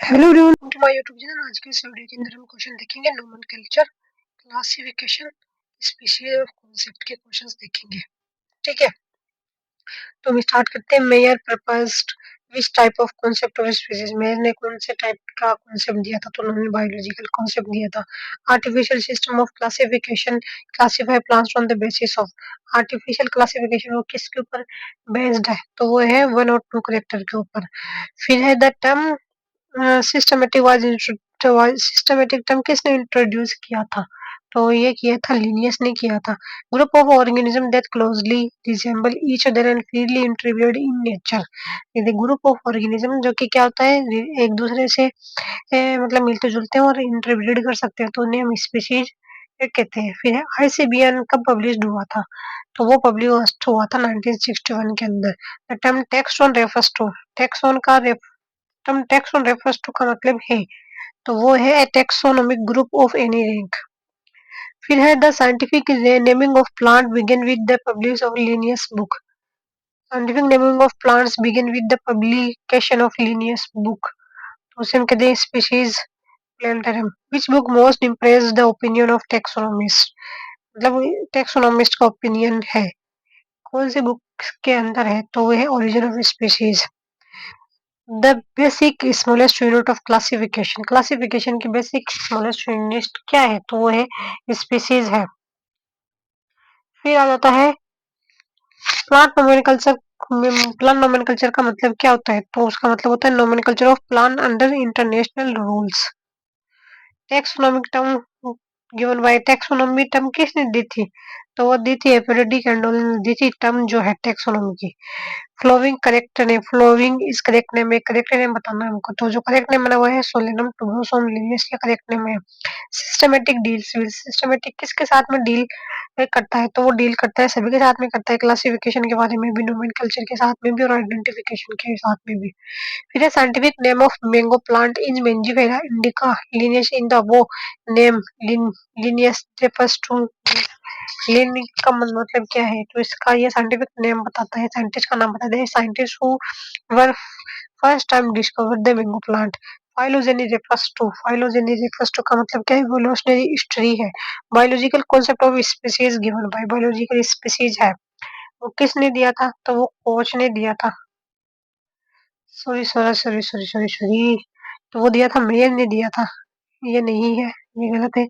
Hello everyone, to my YouTube channel. आज के इस वीडियो के अंदर हम क्वेश्चन देखेंगे नोमेनक्लेचर, क्लासिफिकेशन, स्पीशीज और कॉन्सेप्ट के क्वेश्चंस देखेंगे। ठीक है, तो हम स्टार्ट करते हैं। Mayr proposed which type of concept of species. Mayr ने कौन से टाइप का कॉन्सेप्ट दिया था? तो उन्होंने बायोलॉजिकल कॉन्सेप्ट दिया था। Artificial system of classification, classify plants on the basis of. Artificial classification वो किसके ऊपर बेस्ड है? तो वो है वन और टू करेक्टर के ऊपर। फिर है द टर्म सिस्टमेटिक टर्म किसने इंट्रोड्यूस किया था? तो ये किया था लिनियस ने किया था। Group of organism that closely resemble each other and freely interviewed in nature. यदि ग्रुप ऑफ ऑर्गेनिज्म जो कि क्या होता है, एक दूसरे से मतलब मिलते जुलते हैं और इंटरब्रीड कर सकते हैं, तो उन्हें हम स्पीशीज कहते हैं। फिर आईसीबीएन कब पब्लिश हुआ था? तो वो पब्लिश हुआ था 1961 के अंदर। The term taxon refers to. Taxon का टर्म टैक्सोन रेफर्स टू का मतलब है, तो वो है taxonomic group of any rank. फिर है the scientific naming of plant begin with the publish of Linnaeus book. Scientific naming of plants begin with the publication of Linnaeus book. तो उसे हम कहते हैं Species Plantarum. Which book most impress the opinion of taxonomist. मतलब taxonomist का opinion है, कौन सी book के अंदर है? तो वो है origin of species. The basic smallest unit of classification. Classification की बेसिक स्मॉलेस्ट यूनिट क्या है? तो वो है स्पीशीज है। फिर आ जाता है प्लांट नोमेनकल्चर। प्लांट नोमेनकल्चर का मतलब क्या होता है? तो उसका मतलब होता है nomenclature of plant under international rules. Taxonomic term given by taxonomy term किसने दी थी? तो वो दी थी एपिडेटिक एंडोल ने दी थी टर्म जो है टैक्सोनॉमी की। Following correct name. Following is correct name. एक करेक्ट नेम बताना है हमको, तो जो करेक्ट नेम है वो है सोलेनम टुबरोसोम लिनियस का करेक्ट नेम है। Systematic deal. सिस्टमेटिक किसके साथ में डील करता है? तो वो डील करता है सभी के साथ में करता है, क्लासिफिकेशन के बारे में भी, नोमेनकल्चर के साथ में भी और आइडेंटिफिकेशन के साथ में भी। फिर है scientific name of mango plant in Mangifera indica Linnaeus in the वो name Linnaeus refers to. Linn का मतलब क्या है? तो इसका ये साइंटिफिक नेम बताता है, साइंटिस्ट का नाम बताता है। Scientist who were first time discovered the mango plant. Phylogeny refers to. Phylogeny refers to का मतलब क्या है? इवोल्यूशनरी हिस्ट्री है। Biological concept of species given by. Biological species है, वो किसने दिया था? तो वो कोच ने दिया था। Sorry sorry sorry sorry sorry sorry, तो वो दिया था, मेयर ने दिया था। ये नहीं है, ये गलत है।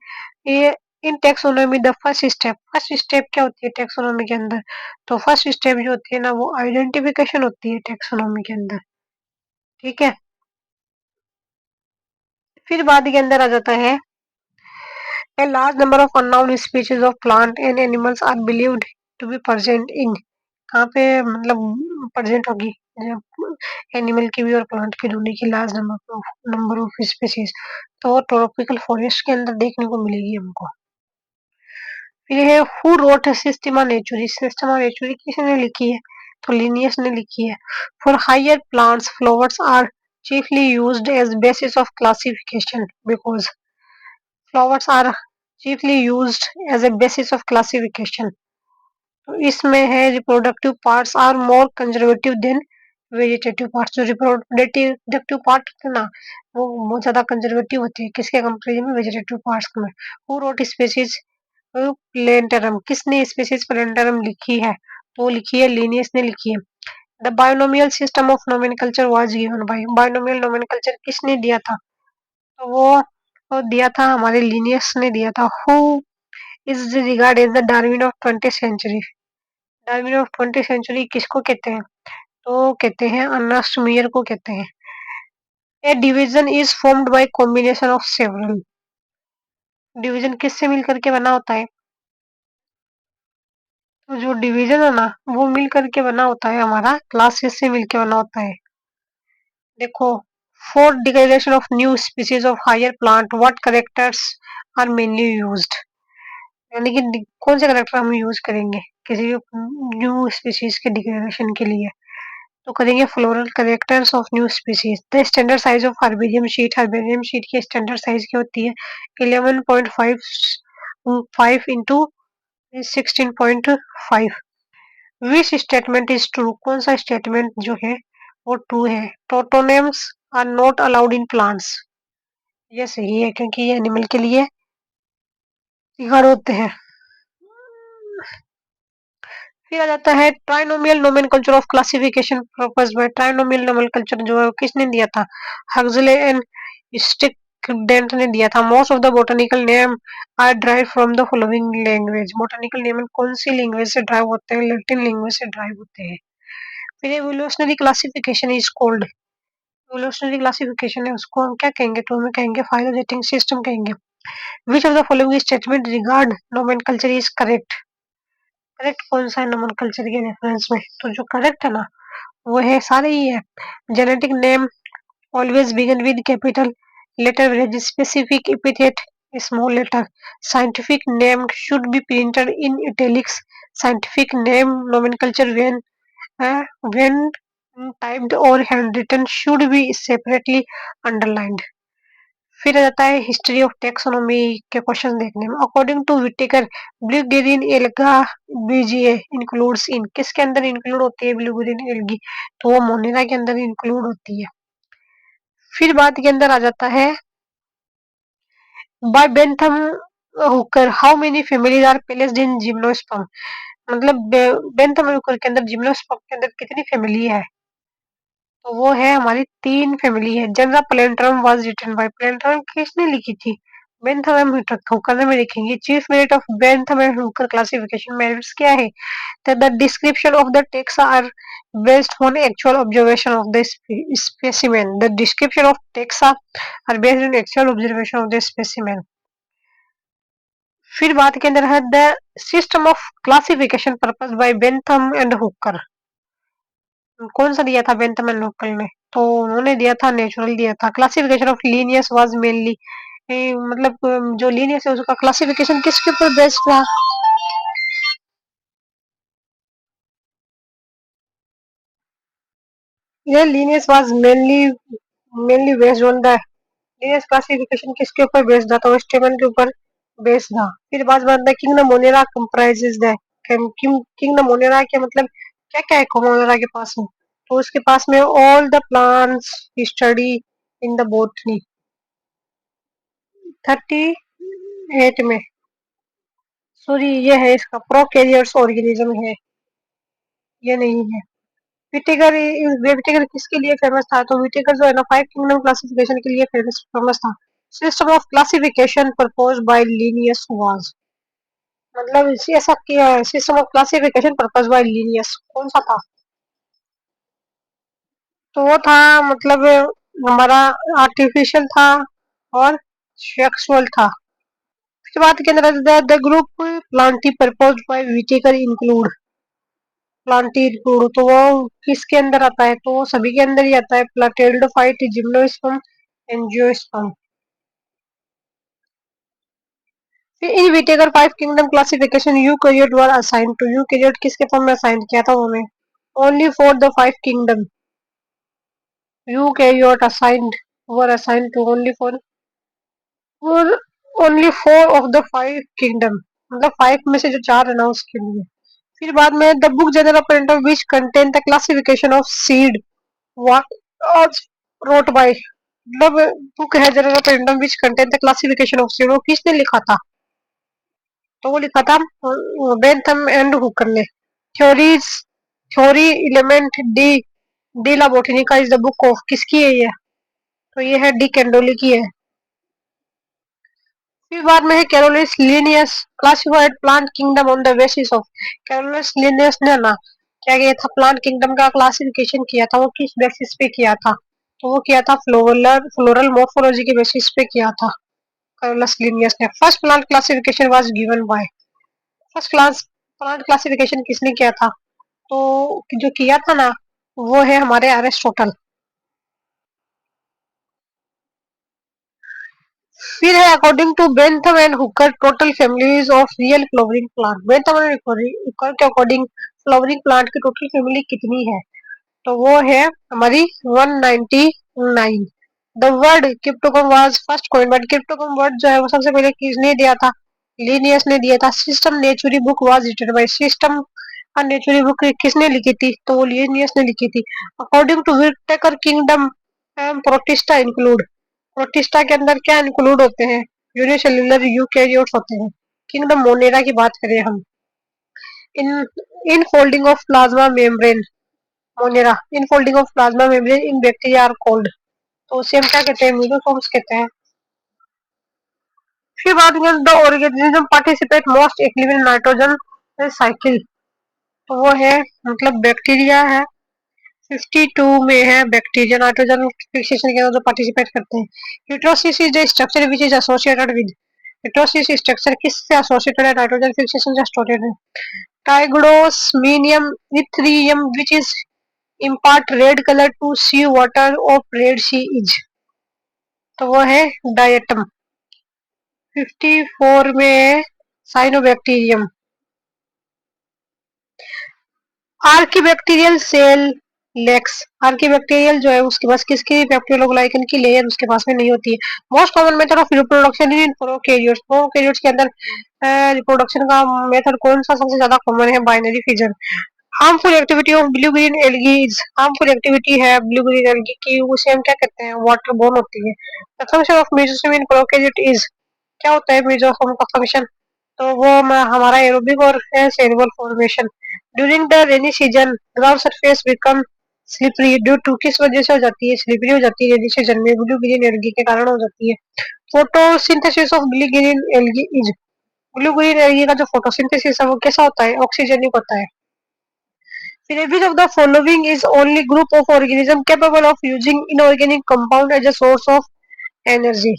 ये इन टैक्सोनॉमी द फर्स्ट स्टेप क्या होती है टैक्सोनॉमी के अंदर? तो फर्स्ट स्टेप जो होती है ना, वो आइडेंटिफिकेशन होती है टैक्सोनॉमी के अंदर। ठीक है, फिर बाद के अंदर आ जाता है a large number of unknown species of plant and animals are believed to be present in। कहाँ पे मतलब प्रेजेंट होगी? एनिमल की भी और प्लांट की दोनों की लार्ज नंबर ऑफ स्पीसीज, तो वो ट्रॉपिकल फॉरेस्ट के अंदर देखने को मिलेगी हमको। फिर है हु रोट सिस्टेमा नेचुरी। सिस्टेमा नेचुरी किसने लिखी है? तो लिनियस ने लिखी है। For higher plants flowers are chiefly used as basis of classification because flowers are chiefly used as a basis of classification। तो इसमें है reproductive parts are more conservative than vegetative parts. जो रिप्रोडक्टिव पार्ट है ना, वो बहुत ज्यादा conservative होती है किसके कंपेरिजन में? वेजिटेटिव पार्ट्स में। Who wrote Species Plantarum. किसने स्पीसीज प्लेंटरम लिखी है? तो वो लिखी है लिनियस ने लिखी है। The binomial system of nomenclature was given by. Binomial nomenclature किसने दिया था? तो वो दिया था हमारे लिनियस ने दिया था। Who is regard as the Darwin of 20th century. Darwin of 20th century किसको कहते हैं? तो कहते हैं अर्नेस्ट मेयर को कहते हैं। A division is formed by combination of several. Division किससे मिलकर के बना होता है? तो जो डिवीजन है ना, वो मिल करके बना होता है हमारा क्लासेस से मिलके बना होता है। देखो, for declaration of new species of higher plant what characters are mainly used. यानी कि कौन से कैरेक्टर हम यूज करेंगे किसी न्यू स्पीसीज के डिक्लेरेशन के लिए? तो करेंगे floral characters of new species. The standard size of herbarium sheet की स्टैंडर्ड साइज क्या होती है? 11.5 into 16.5। Which statement is true. कौन सा स्टेटमेंट जो है वो ट्रू है? Tautonyms are not allowed in plants. ये सही है क्योंकि ये एनिमल के लिए शिकार होते हैं। फिर आ जाता है trinomial nomenclature of classification purpose bye trinomial nomenclature जो है किसने दिया था? हक्सले एंड स्टिकडेंट ने दिया था। Most of the botanical name are drive from the following language. Botanical name कौन सी लैंग्वेज से ड्राइव होते हैं? लैटिन लैंग्वेज से ड्राइव होते हैं। फिर evolutionary classification is called. Evolutionary classification है उसको हम क्या कहेंगे? तो हमें कहेंगे फाइलोजेटिक सिस्टम कहेंगे। विच of the following statement regard nomenclature is correct? Correct कौन सा है नोमेनक्लेचर के रेफरेंस में? तो जो करेक्ट है ना वो है सारे ही है। Genetic name always begin with capital letter with specific epithet small letter. Scientific name should be printed in italics. Scientific name nomenclature when typed और handwritten should be separately underlined. फिर आ जाता है हिस्ट्री ऑफ टेक्सोनॉमी के question देखने में। According to Whittaker blue green algae BGA includes in. किसके अंदर इंक्लूड होती है ब्लूगेरिन एल्गी? तो वो मोनेरा के अंदर इंक्लूड होती है। फिर बात के अंदर आ जाता है by Bentham Hooker how many families are placed in gymnosperm. मतलब बेंथम हुकर के अंदर जिम्नोस्पर्म के अंदर कितनी फैमिली है? तो वो है हमारी 3 फैमिली है। Genre प्लेंट्रम was written bye. प्लेंट्रम किसने लिखी थी? बेंथम एंड हुकर में लिखेंगे। Chief merit of Bentham and Hooker classification merits क्या है? that the description of the taxa are based on actual observation of the specimen. The description of taxa are based on actual observation of the specimen. फिर बात के अंदर है the system of classification purpose bye Bentham and Hooker. कौन सा दिया था Bentham and Hooker ने? तो उन्होंने दिया था नेचुरल दिया था। Classification of Linnaeus was mainly मतलब जो लीनियस है उसका क्लासिफिकेशन किसके ऊपर बेस्ड था? ये Linnaeus was mainly based on the Linnaeus classification किसके ऊपर बेस्ड था? तो स्टेमन के ऊपर बेस्ड था। फिर बात बनता है kingdom Monera comprises the kingdom Monera के मतलब क्या क्या है मोनेरा के पास में? तो उसके पास में all the plants study in the botany. 38 में सॉरी ये है इसका प्रोकैरियोट्स ऑर्गेनिज्म है, ये नहीं है। विटेकर विटेकर किसके लिए फेमस था? तो विटेकर जो है ना 5 किंगडम क्लासिफिकेशन के लिए फेमस था। System of classification proposed by Linnaeus was. मतलब इसी ऐसा किया है system of classification proposed by Linnaeus कौन सा था? तो वो था मतलब हमारा आर्टिफिशियल था और सेक्सुअल था। उसके बाद के अंदर the group plantae proposed by Whittaker include plantae include. तो वो किसके अंदर आता है? तो वो सभी के अंदर ही आता है। Pteridophyte gymnosperm angiosperm. In Whittaker 5 kingdom classification eukaryote were assigned to. Eukaryote किसके फॉर्म में असाइन किया था उन्होंने? Only for the 5 kingdom eukaryote assigned were assigned to for only 4 of the 5 kingdom. मतलब 5 में से जो 4 है ना उसके लिए। फिर बाद में the book general printer which contain the classification of seed was wrote by. मतलब बुक है general printer which contain the classification of seed वो किसने लिखा था? तो वो लिखा था बेंथम एंड हुकर ने। Theories theory element de de la botanique is the book of किसकी है ये? तो ये है डी कैंडोली की है। फिर बाद में है Carolus Linnaeus classified plant kingdom on the basis of. Carolus Linnaeus ने ना क्या किया था? प्लांट किंगडम का क्लासिफिकेशन किया था। वो किस बेसिस पे किया था? तो वो किया था फ्लोरल मॉर्फोलॉजी के बेसिस पे किया था कैरोलिस लिनियस ने। First plant classification was given bye. First class plant classification किसने किया था? तो जो किया था ना वो है हमारे एरिस्टोटल। फिर है according to Bentham and Hooker total families of real flowering plant. Bentham and Hooker के अकॉर्डिंग फ्लावरिंग प्लांट की टोटल फैमिली कितनी है? तो वो है हमारी 199। The word cryptogam was first coined but cryptogam word जो है वो सबसे पहले किसने दिया था? लिनियस ने दिया था। Systema Naturae book was written by. Systema और नेचुरी बुक किसने लिखी थी? तो वो लिनियस ने लिखी थी। According to Whittaker kingdom Protista include, Protista के अंदर क्या इंक्लूड होते हैं? यूनिसेल्युलर यूकेरियोट्स होते हैं। किंगडम मोनेरा की बात करें हम, in infolding of plasma membrane, Monera infolding of plasma membrane in bacteria are called, तो उसे हम क्या कहते हैं? मीजोसोम्स कहते हैं। फिर बात करें the organism participate most actively in nitrogen cycle, तो वो है मतलब बैक्टीरिया है। 52 में है बैक्टीरिया नाइट्रोजन फिक्सेशन के अंदर जो पार्टिसिपेट करते हैं। Heterocyst is the structure which is associated with, heterocyst structure किससे एसोसिएटेड है? नाइट्रोजन फिक्सेशन से एसोसिएटेड है। Trichodesmium erythraeum which is impart red colour to sea water of Red Sea is, तो वो है डायटम। 54 में cyanobacterium. Archaebacterial cell lacks, archaebacterial जो है उसके पास किसकी बैक्टीरियोग्लाइकन की लेयर उसके पास में नहीं होती है। Most common method of reproduction in prokaryotes, prokaryotes के अंदर रिप्रोडक्शन का मेथड कौन सा सबसे ज्यादा कॉमन है? Binary fission. Harmful activity of blue green algae is, harmful activity है ब्लू ग्रीन एल्गी की, उसे हम क्या कहते हैं? वाटर बोर्न होती है। The function of mesosome in prokaryote is, क्या होता है मेसोसोम का फंक्शन? तो वो हमारा एरोबिक और cellular formation. During the rainy season ground surface become slippery due to, किस वजह से हो जाती है? स्लिपरी हो जाती है रेनी सीजन में, ब्लू ग्रीन एल्गी के कारण हो जाती है। Photosynthesis of blue green algae is, blue green algae का जो फोटोसिंथेसिस है वो कैसा होता है? ऑक्सीजनिक होता है। फिर which of the following is only group of organism capable of using inorganic compound as a source of energy,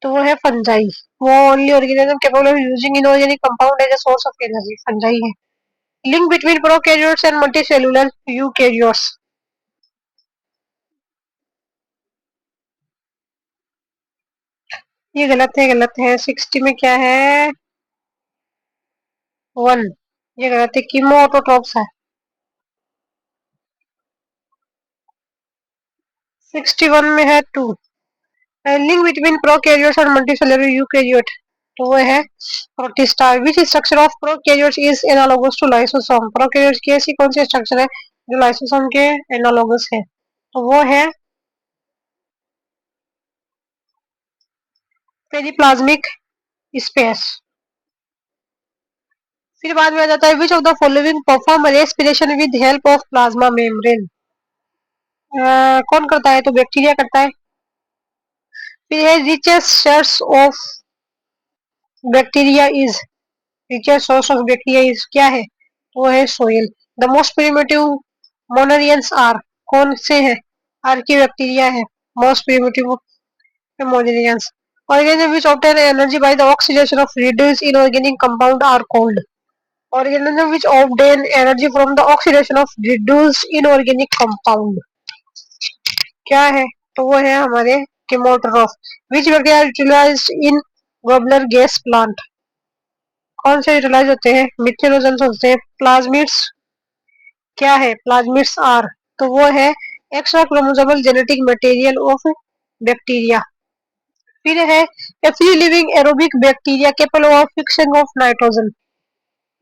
तो वो है फंजाई। वो only organism capable of using inorganic compound as a source of energy, fungi है। Link between prokaryotes and multicellular eukaryotes, ये गलत है, गलत है। 60 में क्या है? 1, ये गलत है, कीमोटोट्रॉप्स है। 61 में है 2, लिंक बिटवीन प्रोकैरियोट्स और मल्टीसेलुलर यूकैरियोट, तो वो है Protista. Which structure of prokaryotes is analogous to lysosome, prokaryotes की ऐसी कौन सी स्ट्रक्चर है जो लाइसोसोम के एनालोगस है? तो वो है पेरिप्लाज्मिक स्पेस। फिर बाद में आ जाता है which of the following perform respiration with help of plasma membrane, कौन करता है? तो बैक्टीरिया करता है। फिर है richest source of bacteria is, richest source of bacteria is क्या है? वो है soil. The most primitive monerans are, कौन से है? आर्की है most primitive monerans. Organisms which obtain energy by the oxidation of reduced inorganic compound are called, organisms which obtain energy from the oxidation of reduced inorganic compound क्या है? तो वो है हमारे chemotroph. Which bacteria utilized in globular gas plant, कौन से utilise होते हैं? मिथेनोजन्स होते हैं। प्लाज्मिड्स क्या है? प्लाज्मिड्स आर, तो वो है extra chromosomal genetic material of bacteria. फिर है a free living aerobic bacteria capable of fixing of nitrogen,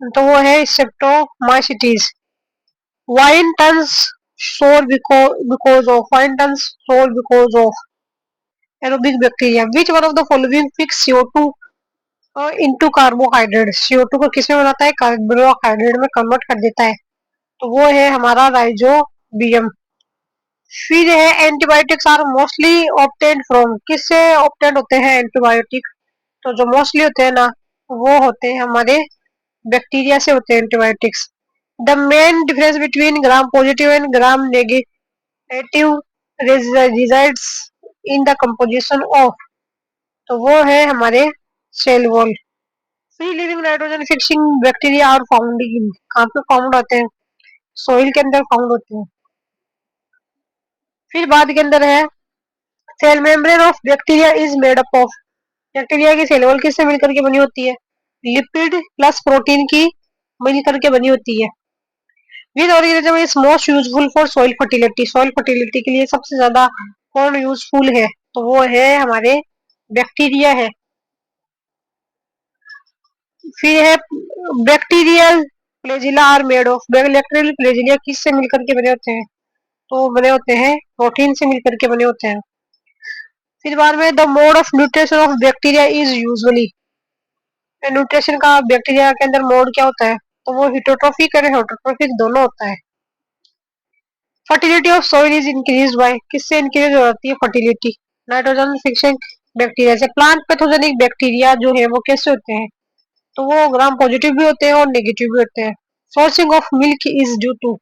तो वो है streptomycetes. Wine turns sour because of, wine turns sour because of aerobic bacteria. Which one of the following fix CO2 into carbohydrate, CO2 को किसमें बनाता है? Carbohydrate में convert कर देता है, तो वो है हमारा राइजोबियम। फिर है antibiotics are mostly obtained from, किससे ऑब्टेन्ड होते हैं एंटीबायोटिक? तो जो मोस्टली होते हैं ना वो होते हैं हमारे बैक्टीरिया से होते हैं antibiotics. The main difference between gram positive and gram negative resides in the composition of, तो वो है हमारे cell wall. Free living nitrogen fixing bacteria are found in, कहाँ पे फाउंड होते हैं? सोइल के अंदर फाउंड होते हैं। फिर बाद के अंदर है cell membrane of bacteria is made up of, bacteria की सेल वॉल किससे मिलकर के बनी होती है? लिपिड प्लस प्रोटीन की मिलकर के बनी होती है। Which organism is most useful for soil fertility, soil fertility के लिए सबसे ज्यादा कौन यूजफुल है? तो वो है हमारे बैक्टीरिया है। फिर है bacterial flagella are made of, bacterial flagella किससे मिलकर के बने होते हैं? तो बने होते हैं प्रोटीन से मिलकर के बने होते हैं। फिर बाद में the mode of nutrition of bacteria is usually, nutrition का बैक्टीरिया के अंदर मोड क्या होता है, तो वो हिटोट्रोफिक और हेटरोट्रोफिक दोनों होता है। Fertility of soil is increase by, किससे इंक्रीज हो जाती है फर्टिलिटी, नाइट्रोजन फिक्सिंग बैक्टीरिया से। प्लांट पैथोजेनिक बैक्टीरिया जो है वो कैसे होते हैं, तो वो ग्राम पॉजिटिव भी होते हैं और नेगेटिव भी होते हैं। Souring of milk is due to,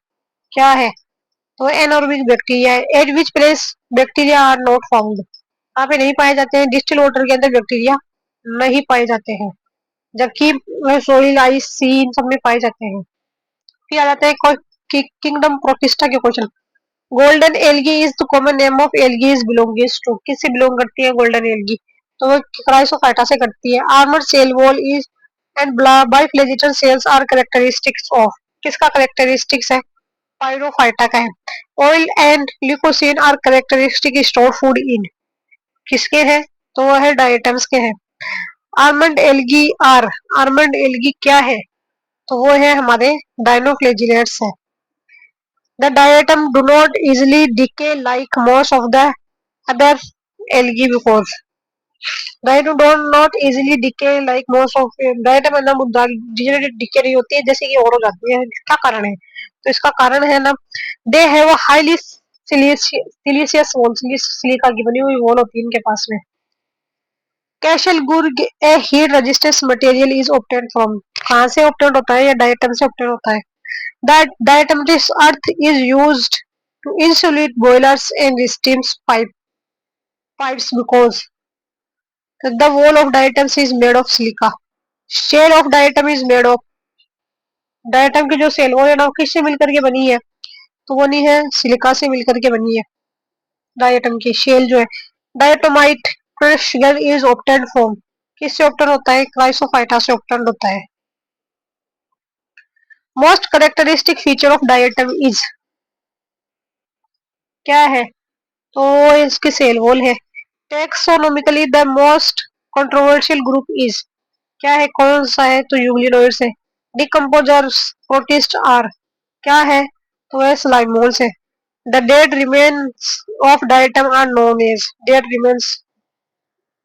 क्या है, तो एनोरोबिक बैक्टीरिया है। At which place bacteria are not found, यहाँ पे नहीं पाए जाते हैं, डिस्टिल वाटर के अंदर बैक्टीरिया नहीं पाए जाते हैं, जबकि सोइल आइस सी इन सब में पाए जाते हैं। फिर आ जाते हैं किंगडम प्रोटिस्टा के question. Golden algae is the common name of algae is belongings to, किससे बिलोंग करती है गोल्डन एल्गी, तो वो क्राइसोफाइटा से करती है। Armour cell wall is and biflagellate cells are characteristics of, किसका कैरेक्टरिस्टिक्स है, पायरोफाइटा का है। Oil and leucosin are characteristic store food in, किसके हैं, तो वो है डायटम्स के हैं। Armoured algae are, armoured algae क्या है, तो वो है हमारे डायनोफ्लेजिलेट्स है। The diatom do not easily decay like most of the other algae because diatom do not easily decay like most of diatom है ना धीरे डिके नहीं होती है जैसे कि और हो जाती है। क्या कारण है, तो इसका कारण है ना, they have a highly siliceous wall, सिलिका की बनी हुई वॉल होती है इनके पास में। Kieselguhr a heat resistance material is obtained from, कहाँ से ऑब्टेन्ड होता है, या डायटम से ऑब्टेन्ड होता है। That diatomaceous earth is used to insulate boilers and steam pipes because the wall of diatoms is made of silica. Shell of diatom is made of, diatom की जो सेल वो है ना किससे मिलकर के बनी है, तो वो नहीं है सिलिका से मिलकर के बनी है। डायटम की शेल जो है। Diatomite sugar is obtained from, किससे ऑब्टेन होता है, क्राइसोफाइटा से ऑब्टेन होता है। Most characteristic feature of diatom is, क्या है, तो इसकी सेल वॉल है। Taxonomically the most controversial group is, क्या है, कौन सा है, तो यूग्लिनोइड्स है। डिकम्पोजर्स प्रोटिस्ट आर, क्या है, तो है स्लाइमोल्स है। The dead remains of diatom are known as, dead remains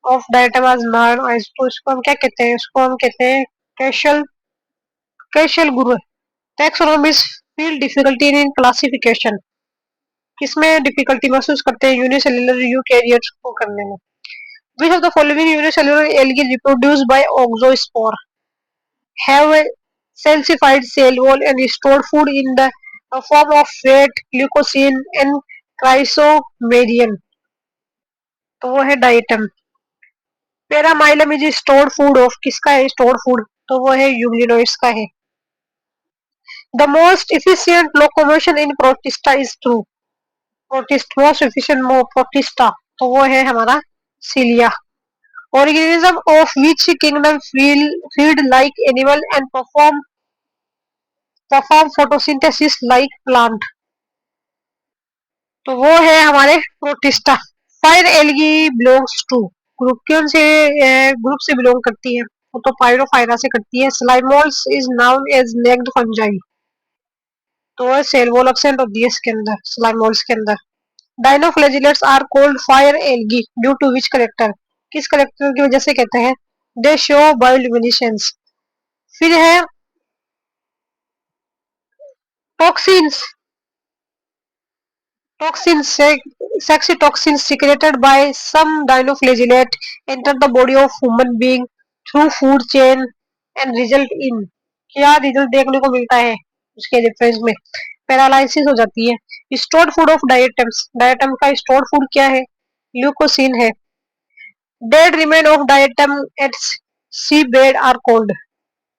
of diatom are known as, तो इसको हम क्या कहते हैं, इसको हम कहते हैं castle, castle Guru. Taxonomist feel difficulty in classification, किसमें डिफिकल्टी महसूस करते हैं, यूनिसेल्युलर यूकैरियोट्स को करने में। Which of the following unicellular algae reproduced by oxospore have a calcified cell wall and stored food in the form of fat, glucosin and chrysomerium, तो वो है diatom. Paramylum is stored food of, किसका है stored food, तो वो है euglenoids का है। The most efficient locomotion in protista is through, protist most efficient protista, तो वो है हमारा cilia. Organism of which kingdom feed like animal and perform photosynthesis like plant, तो वो है हमारे Protista. Fire algae belongs to, group कौन से ग्रुप से बिलोंग करती है, वो तो पायरोफाइरा से करती है। Slime moulds is known as naked fungi, तो वो सेल वॉल एब्सेंट होती है इसके अंदर, स्लाइमोल्स के अंदर। Dinoflagellates are called fire algae due to which character, किस करेक्टर की वजह से कहते हैं, दे शो बायोल्यूमिनेसेंस। फिर है toxins, toxins sexy toxins secreted by some dinoflagellate enter the body of human being through food chain and result in, क्या result देखने को मिलता है उसके डिफरेंस में, पैरालाइसिस हो जाती है। Stored food of diatoms, diatom का स्टोर्ड फूड क्या है, ल्यूकोसिन है। Dead remain of diatom at sea bed are called,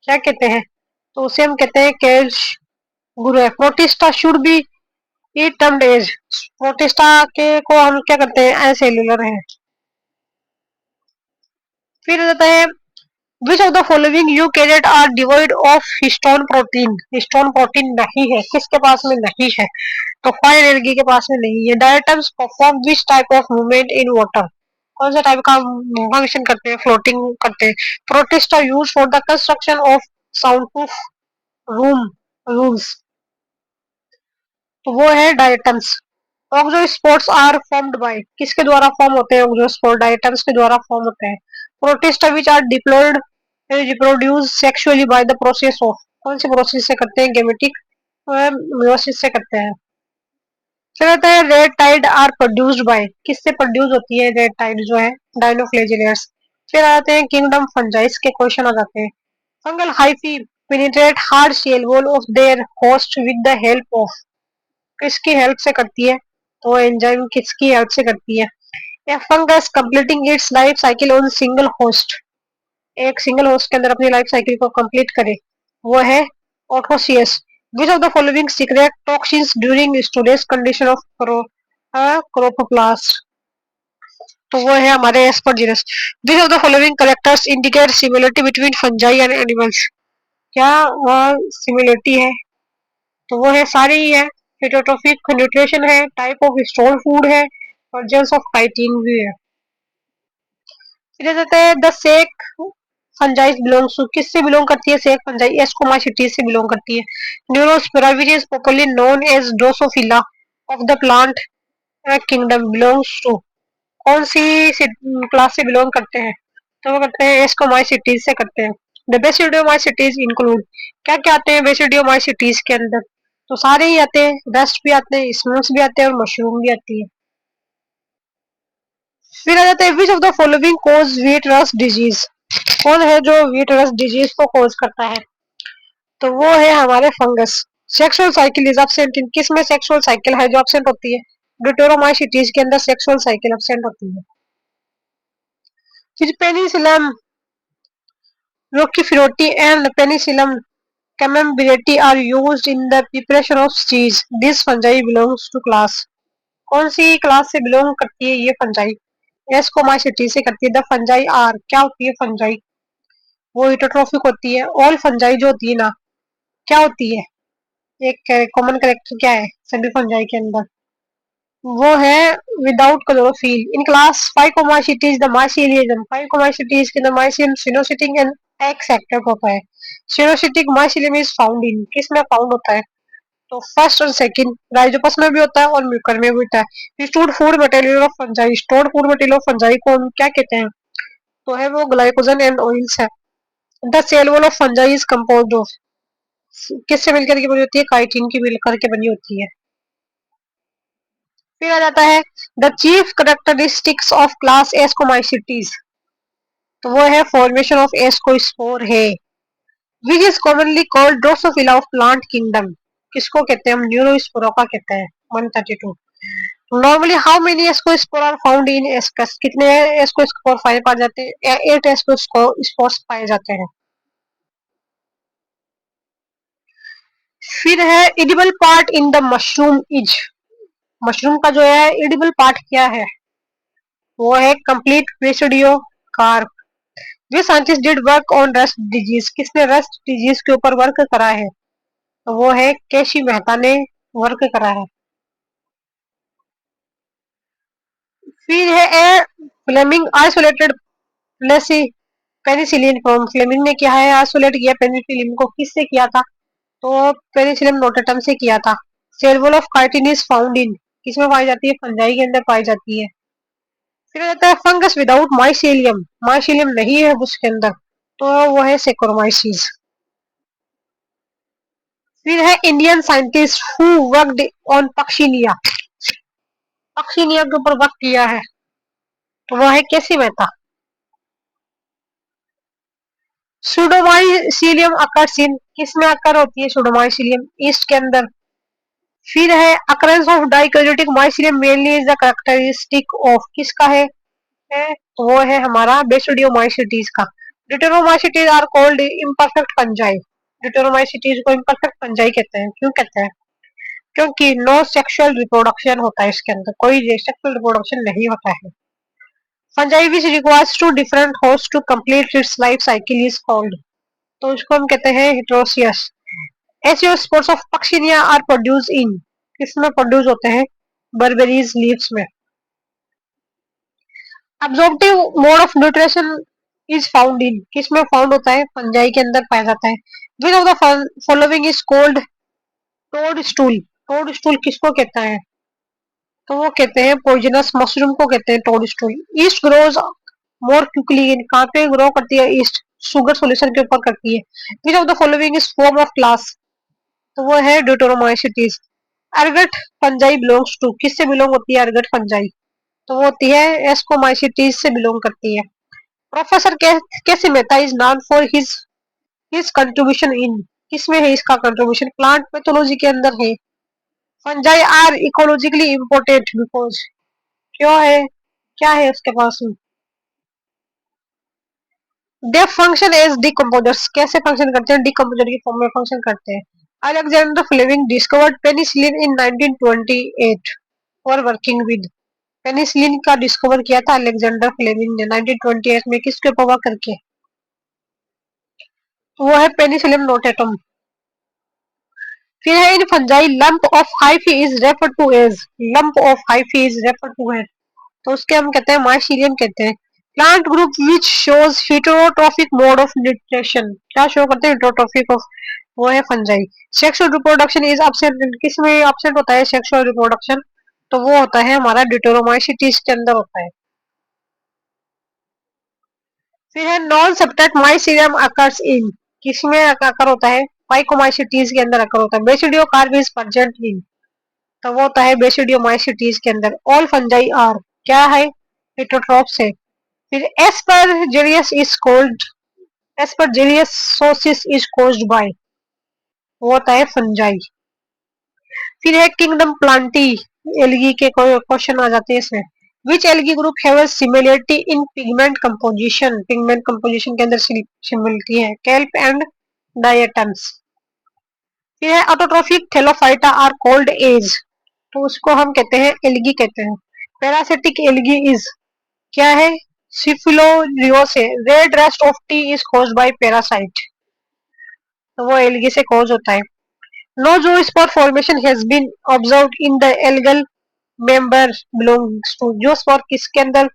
क्या कहते हैं, तो उसे हम कहते हैं kieselguhr. Protista should be ई टर्म्ड एज, प्रोटिस्टा के को हम क्या करते हैं एसेल्युलर है। फिर रहता है which of the following eukaryote are devoid of histone protein, histone protein नहीं है, किसके पास में नहीं है, तो फायर एल्गी के पास में नहीं है। Diatoms perform which type of movement in water, कौन सा टाइप का फंक्शन करते हैं, फ्लोटिंग करते हैं। Protist are used for the construction of sound proof rooms, तो वो है diatoms. Auxospores are formed by, किसके द्वारा फॉर्म होते हैं? ऑक्सोस्पोर डाइटम्स के द्वारा फॉर्म होते हैं। Protista which are diploid reproduce sexually by the process of, कौन सी प्रोसेस से करते हैं? गेमेटिक मेयोसिस से करते हैं। फिर आता है red tide are produced by, किससे प्रोड्यूस होती है रेड टाइड जो है? डायनोफ्लेजिलियर्स। फिर आते हैं किंगडम फंजाइस के क्वेश्चन आ जाते हैं। Fungal hyphae penetrate hard shell wall of their host with the help of, किसकी हेल्प से करती है? तो एंजाइम किसकी हेल्प से करती है? A fungus completing its life cycle on single host, एक सिंगल होस्ट के अंदर अपनी लाइफ साइकिल को कंप्लीट करे, वो है autoecious. Which of the following secrete toxins during storage condition of crop plants, तो वो है हमारे Aspergillus. Which of the following characters indicate similarity between fungi and animals, क्या वह सिमिलरिटी है? तो वो है सारे ही है। फिटोट्रोफिक न्यूट्रिशन है, टाइप ऑफ स्टोर फूड है, और जेंस ऑफ काइटिंग भी है। फिर कहते हैं the sac fungi belongs to, किससे बिलोंग करती है सेक फंजाई? एस्कोमाइसिटीज से बिलोंग करती है। Neurospora which is popularly known as Drosophila of the plant kingdom belongs to, कौन सी क्लास से बिलोंग करते हैं? तो वो करते हैं एस्कोमाइसिटीज से करते हैं। द बेसिडियोमाइसिटीज इंक्लूड, क्या क्या आते हैं बेसिडियोमाइसिटीज के अंदर? तो सारे ही आते हैं, रस्ट भी आते हैं, स्मूस भी आते हैं, और मशरूम भी आती है। फिर आ जाता है which of the following cause wheat rust disease, कौन है जो व्हीट रस्ट डिजीज को कोज करता है? तो वो है हमारे fungus. Sexual cycle is absent in, किस में सेक्सुअल साइकिल है जो एब्सेंट होती है? ड्यूटेरोमाइसिटीज के अंदर सेक्सुअल साइकिल एब्सेंट होती है। फिर Penicillium roqueforti and Penicillium camemberti are used in the preparation of cheese, this fungi belongs to class, कौन सी क्लास से बिलोंग करती है ये फंजाई? एस्कोमाइसिटी से करती है। द फंजाई आर, क्या होती है फंजाई? वो हिटोट्रोफिक होती है। ऑल फंजाई जो होती है ना, क्या होती है? एक कॉमन करेक्टर क्या है सभी फंजाई के अंदर? वो है without chlorophyll. In class phycomycetes the mycelium, phycomycetes के अंदर माइसिलियम सिनोसिटिक एंड एक्सेप्टेड होता है। सिनोसिटिक माइसिलियम इज फाउंड इन, किस में फाउंड होता है? तो फर्स्ट और सेकंड राइजोपस में भी होता है और म्यूकर में भी होता है। Stored food material of fungi, stored food material of fungi को हम क्या कहते हैं? तो है वो ग्लाइकोजन एंड ऑयल्स है। The cell wall of fungi is composed of, किससे मिलकर के बनी होती है? काइटिन की मिलकर के बनी होती है। फिर आ जाता है the chief characteristics of class ascomycetes, तो वो है फॉर्मेशन ऑफ एस्कोस्पोर है। Which is commonly called drosophila of plant kingdom, किसको कहते हैं हम? न्यूरोस्पोरा का कहते हैं। 132। Normally how many ascospore are found in ascus, कितने एस्कोस्पोर पाए जाते हैं? 8 एस्कोस्पोर्स पाए जाते हैं। फिर है edible part in the mushroom is, mushroom का जो है एडिबल पार्ट क्या है? वो है कंप्लीट प्रेसिडियो कार्प। जो scientist did work on rust disease, किसने रस्ट डिजीज के ऊपर वर्क करा है? तो वो है केशी मेहता ने वर्क करा है। फिर है a Fleming isolated penicillin from, Fleming ने क्या है आइसोलेट किया पेनिसिलिन को, किससे किया था? तो पेनिसिलिन नोटेटम से किया था। Cell wall of chitin is found in, किसमें पाई जाती है? फंजाई के अंदर पाई जाती है। फिर रहता है फंगस विदाउट माइसीलियम, माइसीलियम नहीं है उसके अंदर, तो वो है सेक्रोमाइसीस। फिर है Indian scientist who worked on Puccinia, Puccinia के ऊपर वर्क किया है, तो वो है केसी मेहता। सुडोमाइसीलियम अकर्स इन, किसमें अकर होती है सुडोमाइसीलियम? ईस्ट के अंदर। फिर है occurrence of dikaryotic mycelium mainly is the characteristic of, किसका है तो वो है हमारा बेसिडियोमाइसिटीज का। Deuteromycetes are called imperfect fungi, Deuteromycetes को इम्परफेक्ट फंजाई कहते हैं। क्यों कहते हैं? क्योंकि नो सेक्सुअल रिप्रोडक्शन होता है इसके अंदर, कोई सेक्सुअल रिप्रोडक्शन नहीं होता है। Fungi which requires two different host to complete its life cycle is called, तो इसको हम कहते हैं heteroecious. Aeciospores of Puccinia are produce in, किसमें प्रोड्यूस होते हैं? बर्बेरीज लीव्स में। Absorptive mode of nutrition is found in, किसमें फाउंड होता है? फंजाई के अंदर पाया जाता है। Which of the following is called toadstool, toadstool किसको कहता है? तो वो कहते हैं पॉइजनस मशरूम को कहते हैं toadstool. Yeast grows more quickly in, कहाँ पे ग्रो करती है? ईस्ट शुगर सॉल्यूशन के ऊपर करती है। Which of the following is form of class? तो वो है deuteromycetes. Ergot fungi belongs to, किससे बिलोंग होती है अर्गट फंजाई? तो वो होती है एस्कोमाइसिटीज से बिलोंग करती है। Professor KC Mehta is known for his contribution in, किसमें है इसका कंट्रीब्यूशन? प्लांट पैथोलॉजी के अंदर है। Fungi are ecologically important because, क्यों है, क्या है उसके पास में? दे फंक्शन एज डिकम्पोजर्स, कैसे फंक्शन करते हैं? डिकम्पोजर की फॉर्म में फंक्शन करते हैं। Alexander Fleming discovered penicillin in 1928 for working with, penicillin का डिस्कवर किया था अलेक्जेंडर फ्लेमिंग ने 1928 में, किसके ऊपर वर्क करके? तो वो है पेनिसिलिन नोटेटम। फिर है in fungi lump of hyphae is refer to as, lump of hyphae is refer to है, तो उसके हम कहते हैं माइसीलियम कहते हैं। Plant group which shows heterotrophic mode of nutrition, क्या शो करते हैं? हेटेरोट्रॉफिक ऑफ, वो है fungi. Sexual reproduction is absent, किसमें एब्सेंट होता है सेक्सुअल रिप्रोडक्शन? तो वो होता है हमारा ड्यूटेरोमाइसिटीज के अंदर होता है। फिर है non septate mycelium occurs in, किसमें अकर होता है? फाइकोमाइसिटीज के अंदर अकर होता है। Basidio carb is present in, तो वो होता है बेसिडियोमाइसिटीज के अंदर। ऑल फंजाई आर, क्या है? हेटेरोट्रॉप्स है। फिर Aspergillus is called, aspergillosis is caused by, वो होता है फंजाई। फिर है किंगडम प्लांटी, एल्गी के क्वेश्चन आ जाते हैं इसमें। Which algae group have similarity in pigment composition, pigment composition के अंदर सिमिलरिटी है। Kelp and diatoms. फिर है autotrophic Thallophyta are called as, तो उसको हम कहते हैं एल्गी कहते हैं। पैरासिटिक एल्गी इज, क्या है? सिफिलोरियोस है। Red rust of tea is caused by parasite, तो वो एल्गी से कॉज होता है। No zoospore formation has been observed in the algal member belongs to, zoospore किसके अंदर,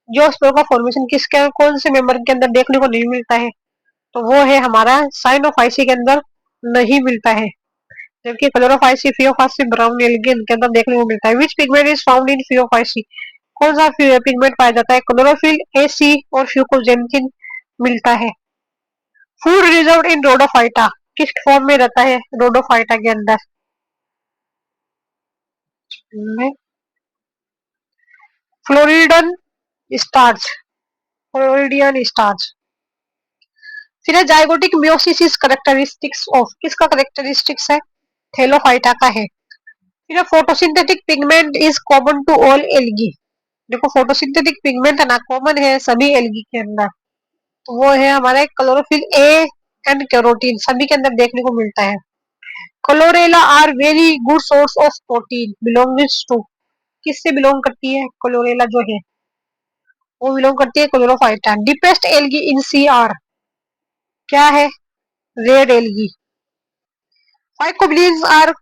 ज़ूस्पोर का फॉर्मेशन किसके, कौन से मेंबर के अंदर देखने को नहीं मिलता है? तो वो है हमारा साइनोफाइसी के अंदर नहीं मिलता है, जबकि क्लोरोफाइसी, फियोफाइसी, ब्राउन एल्गी इनके अंदर देखने को मिलता है। Which pigment is found in Phaeophyceae, कौन सा पिगमेंट पाया जाता है? क्लोरोफिल, एसी और फ्यूकोजेंथिन मिलता है। फूड रिजर्व इन रोडोफाइटा, किस फॉर्म में रहता है रोडोफाइटा के अंदर? Floridean starch, floridean starch. फिर है zygotic meiosis is characteristics of, किसका करेक्टरिस्टिक्स है? थैलोफाइटा का है। फिर है photosynthetic pigment is common to all algae, देखो फोटोसिंथेटिक पिगमेंट है ना, कॉमन है सभी एल्गी के अंदर, तो वो है हमारे क्लोरोफिल ए एंड कैरोटीन, सभी के अंदर देखने को मिलता है। Chlorella are very good source of protein belongings to, किससे बिलोंग करती है क्लोरेला जो है? वो बिलोंग करती है Chlorophyta. Deepest algae in sea are, क्या है? Red algae. Phycobilins are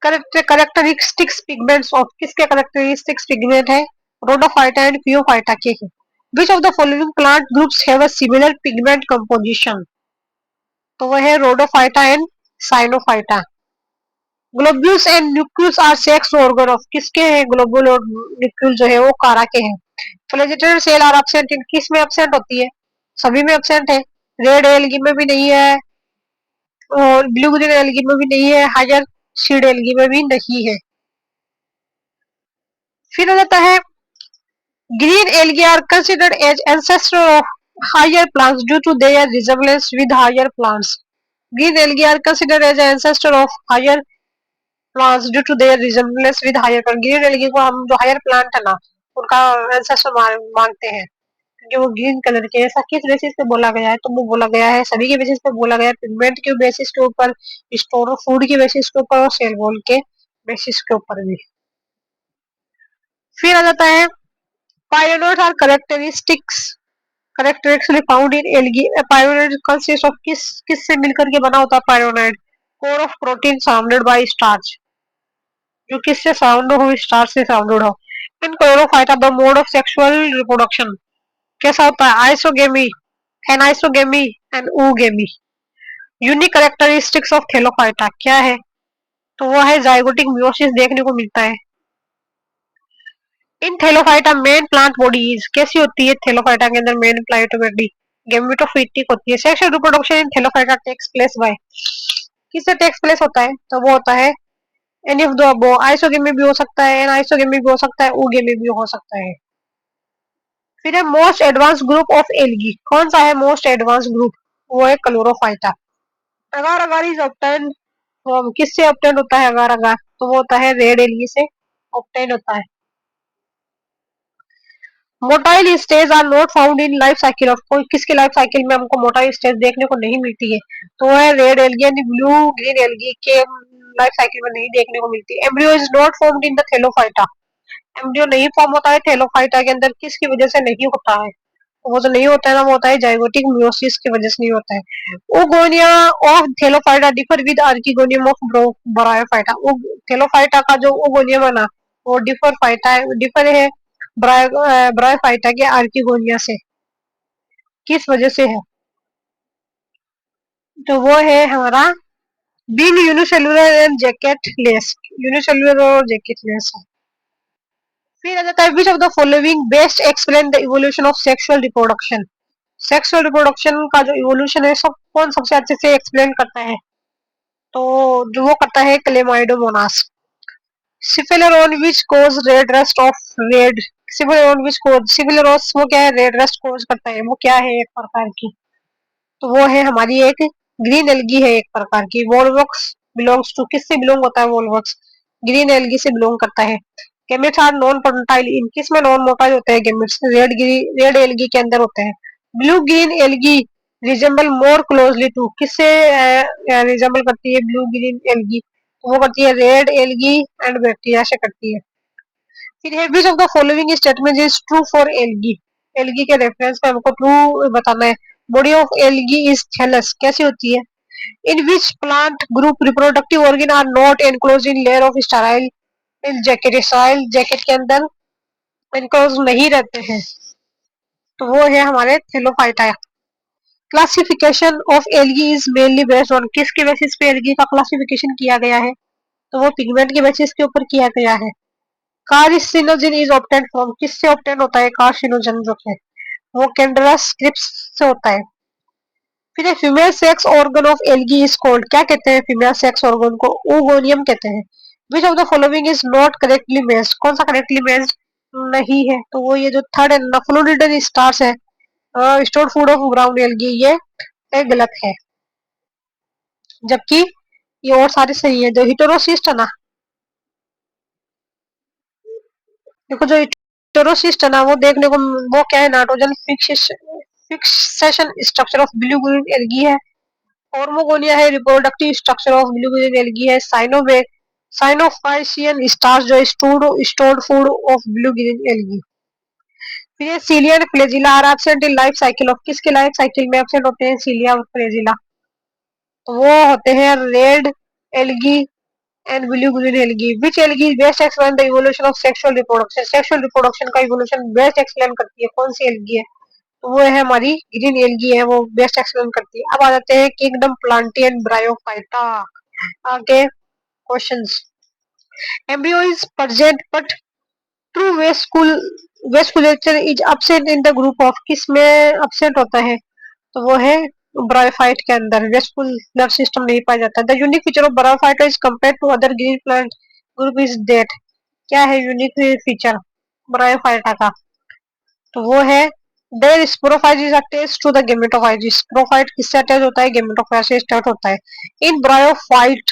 characteristics pigments of, किसके करेक्टरिस्टिक्स पिगमेंट है? रोडोफाइटा एंड फियोफाइटा के है। Which of the following plant groups have a similar pigment composition, तो वह है Rhodophyta and Cyanophyta. Globules and nucleus are sex organ of, किसके हैं globule और न्यूक्लियस जो है वो कारा के हैं। Flagellated cell are absent in, किस में एब्सेंट होती है? सभी में एब्सेंट है। रेड एल्गी में भी नहीं है और ब्लू ग्रीन एल्गी में भी नहीं है, हायर सीड एल्गी में भी नहीं है। फिर हो जाता है green algae are considered as ancestor of higher plants due to their resemblance with higher plants. Green algae are considered as ancestor of higher plants due to their resemblance with higher plant, green algae को हम जो higher plant है ना उनका ancestor मानते हैं क्योंकि वो ग्रीन कलर के। ऐसा किस बेसिस पे बोला गया है? तो वो बोला गया है सभी के बेसिस पे बोला गया है, पिगमेंट के बेसिस के ऊपर, स्टोर ऑफ फूड के बेसिस के ऊपर और सेल वॉल के बेसिस के ऊपर भी। फिर आ जाता है pyrenoids are characteristically found in algae. Pyrenoid consist of, किस से मिलकर के बना होता है pyrenoid? Core of protein surrounded by starch, जो किससे सराउंड हो? स्टार्च से सराउंडेड हो। In Chlorophyta the mode of sexual reproduction कैसा होता है? Isogamy, anisogamy and oogamy. Unique characteristics of Thallophyta क्या है? तो वो है जाइगोटिक मियोसिस देखने को मिलता है। इन थैलोफाइटा मेन प्लांट बॉडीज कैसी होती है? थैलोफाइटा के अंदर मेन प्लांट बॉडी गैमेटोफिटिक होती है। Sexual reproduction in thallophyta takes place by, किससे टेक्स प्लेस होता है? तो वो होता है any of the above, isogamy भी हो सकता है, एनाइसोगेमी भी हो सकता है, ओगेमी भी हो सकता है। फिर है most advance group of algae, कौन सा है मोस्ट एडवांस ग्रुप? वो है Chlorophyta. Agar agar is obtain from, किससे ऑब्टेन होता है अगार अगार? तो वो होता है रेड एल्गी से ऑब्टेन होता है। Motile stage are not found in life cycle of, कोई किसके लाइफ साइकिल में हमको मोटाइल स्टेज देखने को नहीं मिलती है? तो वो है रेड एल्गी यानी ब्लू ग्रीन एल्गी के लाइफ साइकिल में नहीं देखने को मिलती। Embryo is not formed in the Thallophyta, embryo नहीं फॉर्म होता है थैलोफाइटा के अंदर, किसकी वजह से नहीं होता है? वो जो नहीं होता है ना, वो होता है जाइगोटिक मियोसिस की वजह से नहीं होता है। Oogonia of Thallophyta differ with archegonium of bryophyta, Thallophyta का जो ओगोनियम है ना, वो डिफर है ब्रायोफाइटा के आर्किगोनिया से, किस वजह से है? तो वो है हमारा been unicellular and jacketless, unicellular और जैकेट लेस है। फिर आ जाता है which of the following best explain the evolution of sexual reproduction, sexual reproduction का जो इवोल्यूशन है सब कौन सबसे अच्छे से एक्सप्लेन करता है? तो जो वो करता है क्लेमाइडोमोनास। सिफिलिन which cause red rust of red, सिफिलिन विच कोज, सिफिलिन वो क्या है? रेड रस्ट कोज करता है, वो क्या है? एक प्रकार की, तो वो है हमारी एक ग्रीन एल्गी है एक प्रकार की। वोलवॉक्स बिलोंग्स टू, किससे बिलोंग होता है वोलवॉक्स? ग्रीन एल्गी से बिलोंग करता है। गैमेट्स आर नॉन मोटाइल इन, किस में नॉन मोटाइल होते हैं गैमेट्स? रेड एल्गी के अंदर होते हैं। Blue green algae resemble more closely to, किससे रिजेंबल करती है ब्लू ग्रीन एल्गी? तो वो करती है रेड एल्गी एंड बैक्टीरिया से करती है। फिर है which of the following statement is true for algae, algae के रेफरेंस में हमको ट्रू बताना है। Body of algae is thallus, कैसी होती है? In which plant group reproductive organ are not enclose in layer of sterile jacket, sterile jacket के अंदर एनक्लोज नहीं रहते हैं, तो वो है हमारे Thallophyta. Classification of algae is mainly based on, किसके बेसिस पे एल्गी का क्लासिफिकेशन किया गया है? तो वो पिगमेंट के बेसिस के ऊपर किया गया है। कार्सिनोजन इज ऑब्टेन फ्रॉम, किससे ऑब्टेन होता है कार्सिनोजन जो है? वो कैंडरा स्क्रिप्स से होता है। फिर female sex organ of algae is called, क्या कहते हैं फीमेल सेक्स ऑर्गन को? ओगोनियम कहते हैं। Which of the following is not correctly matched, कौन सा करेक्टली मैच्ड नहीं है? तो वो ये जो थर्ड है नफ्लोडिडन स्टार्स है, stored food of ground algae, ये गलत है, जबकि ये और सारे सही है। जो हिटोरोसिस्ट है ना, देखो जो हिटोरोसिस्ट है ना, वो देखने को वो क्या है? Nitrogen fixation structure of blue green algae है। ऑर्मोगोनिया है reproductive structure of blue green algae है। साइनोफाइसियन स्टार्स जो stored food of blue green algae. फिर ये cilia and flagella are absent in life cycle of, किसके life cycle में एब्सेंट होते हैं सीलिया और फ्लैजिला? तो वो होते हैं red algae and blue green algae. Which algae best explain the evolution of sexual reproduction, sexual reproduction का इवोल्यूशन बेस्ट एक्सप्लेन करती है, कौन सी एल्गी है? तो वो है हमारी ग्रीन एल्गी है, वो बेस्ट एक्सप्लेन करती है। अब आ जाते हैं किंगडम प्लांटी एंड ब्रायोफाइटा। आगे questions. Embryo is present but true vasculature is absent in the group of, किस में absent होता है? तो वो है ब्रायोफाइट के अंदर वेस्कुलर सिस्टम नहीं पाया जाता। The unique feature of Bryophyta is compared to other green plant group is that, क्या है यूनिक फीचर ब्रायोफाइटा का? तो वो है their sporophyte is attached to the gametophyte, sporophyte किससे अटैच होता है? गेमेटोफाइट से स्टार्ट होता है। In bryophyte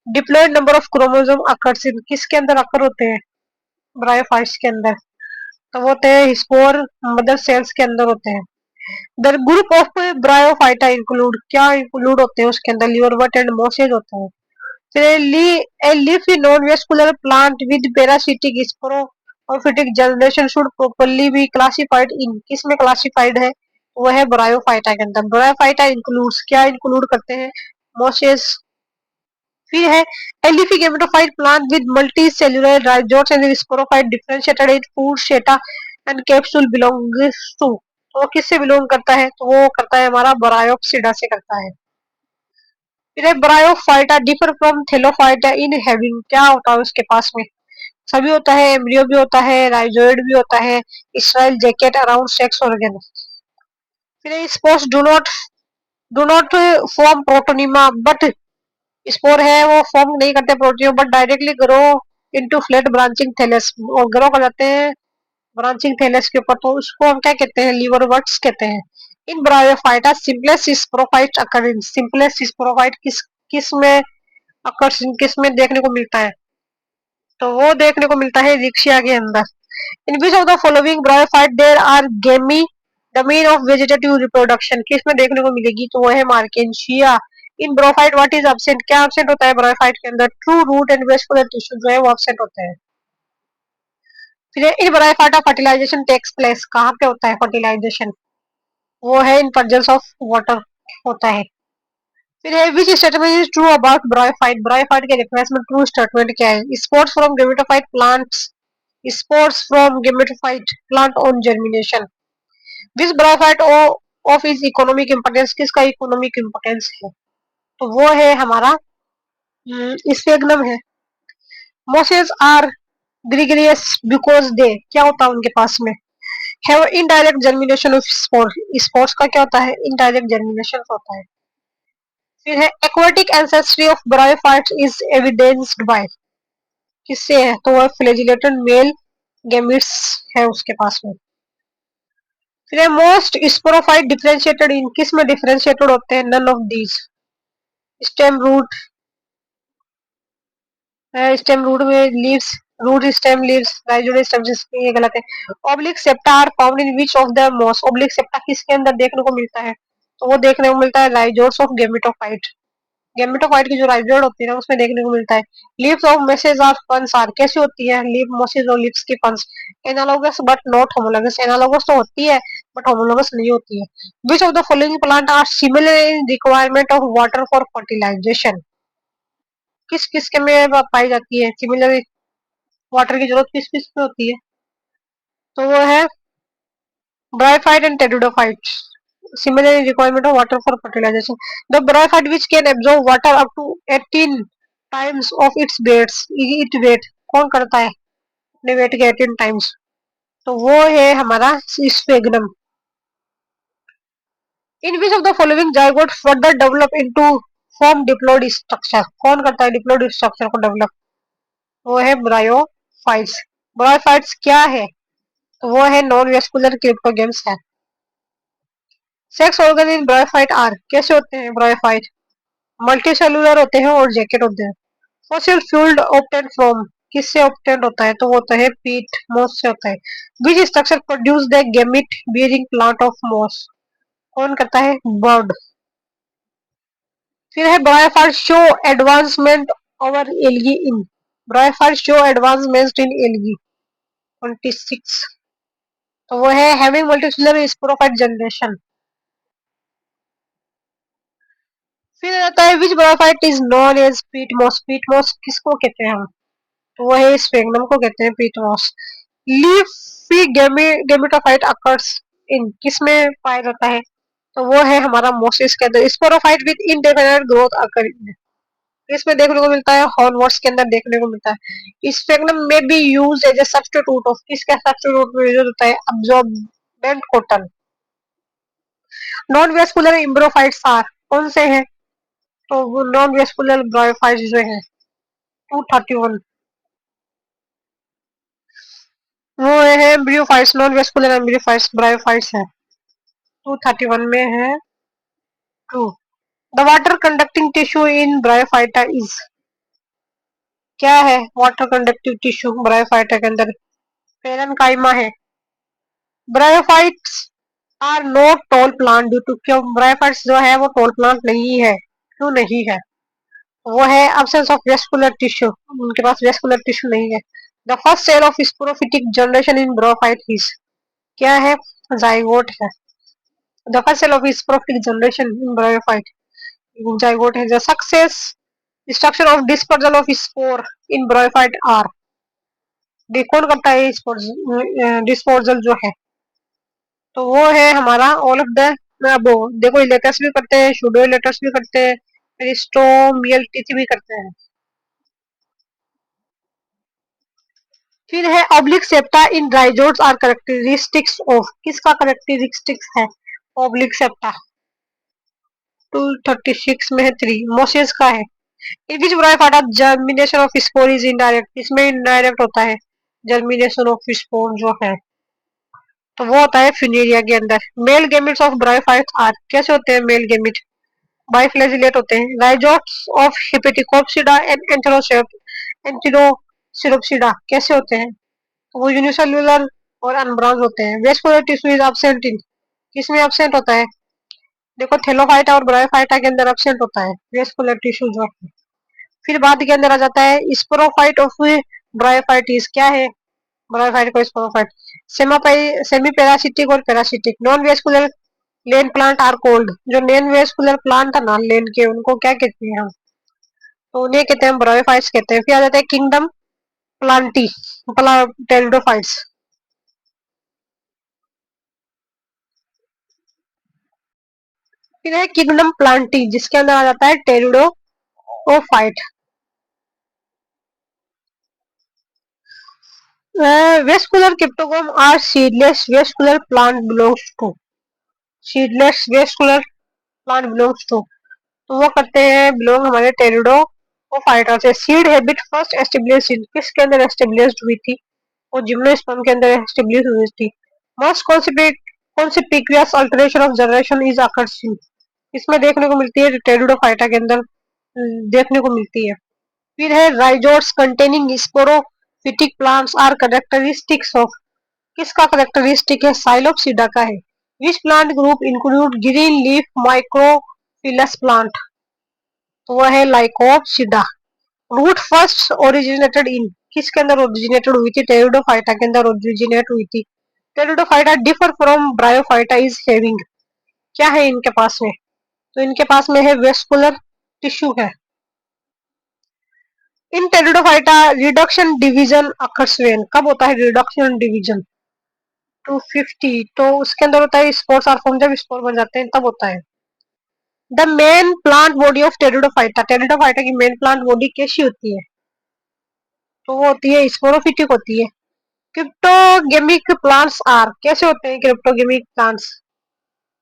diploid number of chromosome occurs in, किसके अंदर अकर होते हैं? ब्रायोफाइट्स के अंदर, तो वो होते हैं स्पोर मदर सेल्स के अंदर होते हैं। The group of bryophyta include, क्या इंक्लूड होते हैं उसके अंदर? लियोरबट एंड मोसेज होते हैं। फिर leafy non vascular plant with parasitic sporophytic generation should properly be classified in, किस में क्लासिफाइड है? वो है ब्रायोफाइटा के अंदर। ब्रायोफाइटा इंक्लूड्स, क्या इंक्लूड करते हैं? मोसेस। फिर है a leafy gametophyte plant with multi cellular rhizoids and sporophyte differentiated in foot seta and capsule belongs to, तो वो किससे बिलोंग करता है? तो वो करता है हमारा ब्रायोप्सिडा से करता है। फिर है bryophyta differ from Thallophyta in having, क्या होता है उसके पास में? सभी होता है, एम्ब्रियो भी होता है, राइजोइड भी होता है, sterile jacket around sex organ. फिर spores do not form protonema, but spore है वो फॉर्म नहीं करते protein, but directly grow into flat branching thallus, और ग्रो कर जाते हैं ब्रांचिंग थैलस के ऊपर, तो उसको हम क्या कहते हैं, लीवर वर्ड्स कहते हैं। इन ब्रायोफाइटा सिंपलेस्ट स्पोरोफाइट अकर इन, सिंपलेस्ट स्पोरोफाइट किस में अकर किस में देखने को मिलता है, तो वो देखने को मिलता है रिक्शिया के अंदर। In which of the following bryophyte there are gemmae the mean of vegetative reproduction, किस में देखने को मिलेगी, तो वो है मार्केशिया। In bryophyte what is absent, क्या एब्सेंट होता है ब्रोफाइट के अंदर, true root and vascular tissue जो है वो एब्सेंट होते हैं। फिर in Bryophyta fertilization takes place, कहाँ पे होता है फर्टिलाइजेशन, वो है इन प्रेजेंस ऑफ वाटर होता है। फिर है विच statement is true about bryophyte, bryophyte के रिप्लेस में ट्रू स्टेटमेंट क्या है, spores from gametophyte plants, spores from gametophyte plant on germination. This bryophyte of is economic importance, किसका इकोनॉमिक इंपोर्टेंस है, तो वो है हमारा स्फेग्नम है। मोसेस आर ग्रीगरियस बिकॉज दे, क्या होता है उनके पास में, have indirect germination of spore, spores का क्या होता है, इनडायरेक्ट जर्मिनेशन होता है। फिर है aquatic ancestry of bryophytes is evidenced by, किससे है, तो वह फ्लैजिलेटेड मेल गैमीट्स है उसके पास में। फिर है मोस्ट स्पोरोफाइट डिफरेंशिएटेड इन, किस में डिफरेंशिएटेड होते हैं, none of these, stem root, stem root में leaves, root stem leaves, rhizoid stem, ये गलत है। Oblique septa are found in which of the most, oblique septa किसके अंदर देखने को मिलता है, तो वो देखने को मिलता है राइजोड्स ऑफ गेमेटोफाइट, गेमेटोफाइट की जो राइजोइड होती है ना उसमें देखने को मिलता है। Leaves of mosses of ferns are, कैसी होती है लीव मोसेज और लीव्स की ferns, analogous but not homologous, analogous तो होती है बट होमोलोगस नहीं होती है। Which of the following plant are similar in requirement of water for fertilization, किस किस के में पाई जाती है सिमिलर, वाटर की जरूरत किस किस में होती है, तो वो है bryophyte and pteridophyte, similar in requirement of water for fertilization. The bryophyte which can absorb water up to 18 times of its weight, कौन करता है अपने वेट के 18 टाइम्स, तो वो है हमारा स्फेग्नम। इन which of the following zygote further develop into form diploid structure, कौन करता है डिप्लॉइड स्ट्रक्चर को डेवलप, वो है ब्रायोफाइट्स। ब्रायोफाइट्स क्या है, तो वो है नॉन वेस्कुलर क्रिप्टोगेम्स है। Sex organ in bryophyte are, कैसे होते हैं ब्रायोफाइट, मल्टी सेलुलर होते हैं और जैकेट होते हैं। फॉसिल फ्यूल्ड ऑब्टेन फ्रॉम, किससे ऑब्टेन होता है, तो वो होता है पीट मॉस से होता है। Which structure produce the gamete bearing plant of moss, कौन करता है, बर्ड। फिर है bryophyte show advancement over algae in, bryophyte show advancement in algae 26, तो वो है हैविंग मल्टीसेलुलर स्पोरोफाइट जनरेशन। फिर आता है which bryophyte is known as peat moss, peat moss किसको कहते हैं हम, तो वो है स्फेग्नम को कहते हैं peat moss. Leafy gametophyte occurs in, किसमें पाया जाता है, तो वो है हमारा मोसिस के अंदर। Sporophyte with indefinite growth occur, इसमें देखने को मिलता है हॉर्नवर्ड्स के अंदर देखने को मिलता है। Sphagnum may be use as a substitute of, किसका सब्स्टिट्यूट में यूज होता है, absorbent cotton. Non vascular embryophytes are, कौन से हैं, तो वो नॉन वेस्कुलर ब्रायोफाइट्स जो है 231, वो है embryophytes, non vascular embryophytes bryophytes है 231 में है 2। The water conducting tissue in bryophyta is, क्या है वाटर कंडक्टिव टिश्यू ब्रायोफाइटा के अंदर, पेरेन्काइमा है। Bryophytes are not tall plant due to, क्यों ब्रायोफाइट्स जो है वो टॉल प्लांट नहीं है, क्यों नहीं है, वो है absence ऑफ वेस्कुलर टिश्यू, उनके पास वेस्कुलर टिश्यू नहीं है। The first cell of sporophytic generation in bryophyte is, क्या है, जाइगोट है। The first cell of sporophytic generation in bryophyte zygote है। The success structure of dispersal of spore in bryophyte are, कौन करता है disposal जो है, तो वो है हमारा ऑल ऑफ द, वो देखो इलेटस भी करते हैं, शूडो इलेटस भी करते हैं, फिर स्टोमियल टिथ भी करते हैं। फिर है oblique septa in rhizoids are characteristics of, किसका कैरेक्टरिस्टिक्स है ऑब्लिक सेप्टा? 236 में है 3, मोसियस का है। In which bryophyta germination of spore is indirect, इसमें इनडायरेक्ट होता है जर्मिनेशन ऑफ स्पोर जो है, तो वो होता है फ्यूनेरिया के अंदर। Male gametes of bryophytes are, कैसे होते हैं मेल गेमिट? बाइफ्लैजिलेट होते हैं। Rhizoids of hepaticopsida and anthocerotopsida कैसे होते हैं? तो वो यूनिसेल्युलर और अनब्रांच होते हैं। Vascular tissue is absent in, किसमें एब्सेंट होता है? देखो थेलोफाइटा और ब्रायोफाइटा के अंदर एब्सेंट होता है वेस्कुलर टिश्यू जो है। फिर बाद के अंदर आ जाता है स्पोरोफाइट ऑफ ब्रायोफाइटिस, क्या है ब्रायोफाइट को स्पोरोफाइट? सेमी पैरासिटिक और parasitic. Non vascular land plant are called, जो नॉन वेस्कुलर प्लांट है ना लेन के, उनको क्या कहते हैं हम? तो उन्हें कहते हैं ब्रायोफाइट्स कहते हैं। फिर आ जाता है किंगडम प्लांटी टेरिडोफाइट्स। फिर है किंगडम प्लांटी जिसके अंदर आ जाता है pteridophyte. Vascular cryptogam are seedless vascular plant belongs to, seedless vascular plant belongs to, तो वो करते हैं बिलोंग हमारे टेरिडोफाइटा से। Seed habit first establish in, किसके अंदर एस्टेब्लिश्ड हुई थी? वो जिम्नोस्पर्म के अंदर एस्टेब्लिश हुई थी। Most conspicuous alternation of generation is occurs in, इसमें देखने को मिलती है टेरिडोफाइटा के अंदर देखने को मिलती है। फिर है rhizoids containing sporophytic plants are characteristics of, किसका कैरेक्टरिस्टिक है? साइलोप्सिडा का है। Which plant group include green leaf microphyllous plant, तो वह है lycopsida. Root first originated in, किसके अंदर ओरिजिनेटेड हुई थी? टेरिडोफाइटा के अंदर ओरिजिनेट हुई थी। Pteridophyta differ from bryophyta is having, क्या है इनके पास में? तो इनके पास में है वेस्कुलर टिश्यू है। In pteridophyta reduction division occurs when, कब होता है रिडक्शन डिवीजन? 250, तो उसके अंदर होता है स्पोर्स आर फॉर्म, जब स्पोर बन जाते हैं तब होता है। The main plant body of pteridophyta, pteridophyta की मेन प्लांट बॉडी कैसी होती है? तो वो होती है स्पोरोफिटिक होती है। क्रिप्टोगेमिक प्लांट्स आर, कैसे होते हैं क्रिप्टोगेमिक प्लांट्स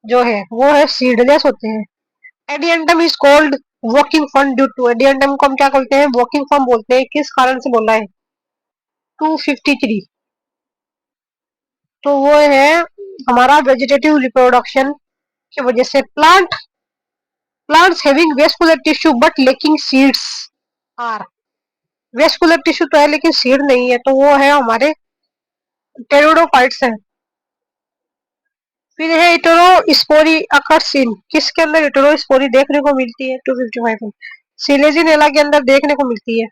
जो है वो है सीडलेस होते हैं। Adiantum is called walking fern due to, adiantum को हम क्या बोलते हैं? वॉकिंग फन बोलते हैं, किस कारण से बोला है? 253, तो वो है हमारा वेजिटेटिव रिप्रोडक्शन की वजह से। Plants having vascular tissue but lacking seeds are, vascular tissue तो है लेकिन सीड नहीं है, तो वो है हमारे टेरिडोफाइट्स है। फिर है इटरोस्पोरी अकर्सिन, किसके अंदर इटरोस्पोरी देखने को मिलती है? 255 में सिलेजिनेला के अंदर देखने को मिलती है।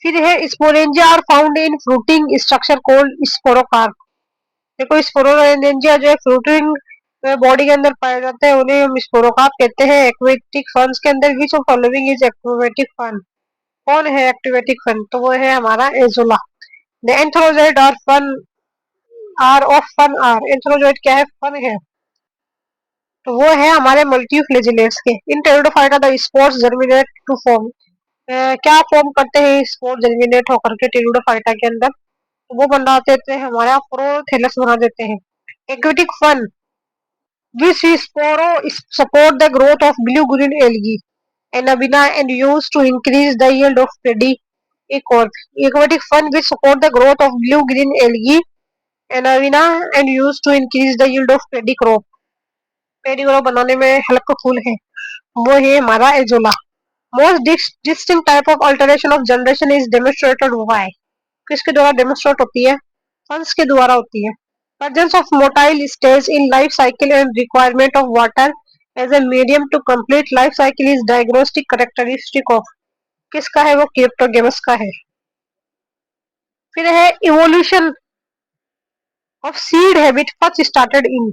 फिर है sporangia are found in fruiting structure called sporocarp, देखो स्पोरेंजिया जो है फ्रूटिंग बॉडी के अंदर पाए जाते हैं, उन्हें हम स्पोरोकार्प कहते हैं। एक्वेटिक फंस के अंदर which of following is aquatic fern, कौन है एक्टिवेटिक फन? तो वो है हमारा azolla. The antherozoid are fern are of fern are, antherozoid क्या है? फन है, तो वो है हमारे मल्टीफ्लेजिलेट्स के। In pteridophyta the spores germinate to form, क्या फॉर्म करते हैं स्पोर जर्मिनेट होकर के टेरिडोफाइटा के अंदर? तो वो बना देते हैं हमारा प्रोथेलस बना देते हैं। एक्वेटिक फन विच स्पोरो support the growth of blue green algae anabaena and use to increase the yield of paddy. एक और aquatic fern which support the growth of blue green algae anabaena and use to increase the yield of paddy crop, paddy crop बनाने में helpful है, वो है हमारा azolla. Most distinct type of alternation of generation is demonstrated by, किसके द्वारा demonstrate होती है? फंस के द्वारा होती है। Presence of motile stage in life cycle and requirement of water as a medium to complete life cycle is diagnostic characteristic of, किसका है? वो क्रिप्टोगेमस का है। फिर है evolution of seed habit first started in,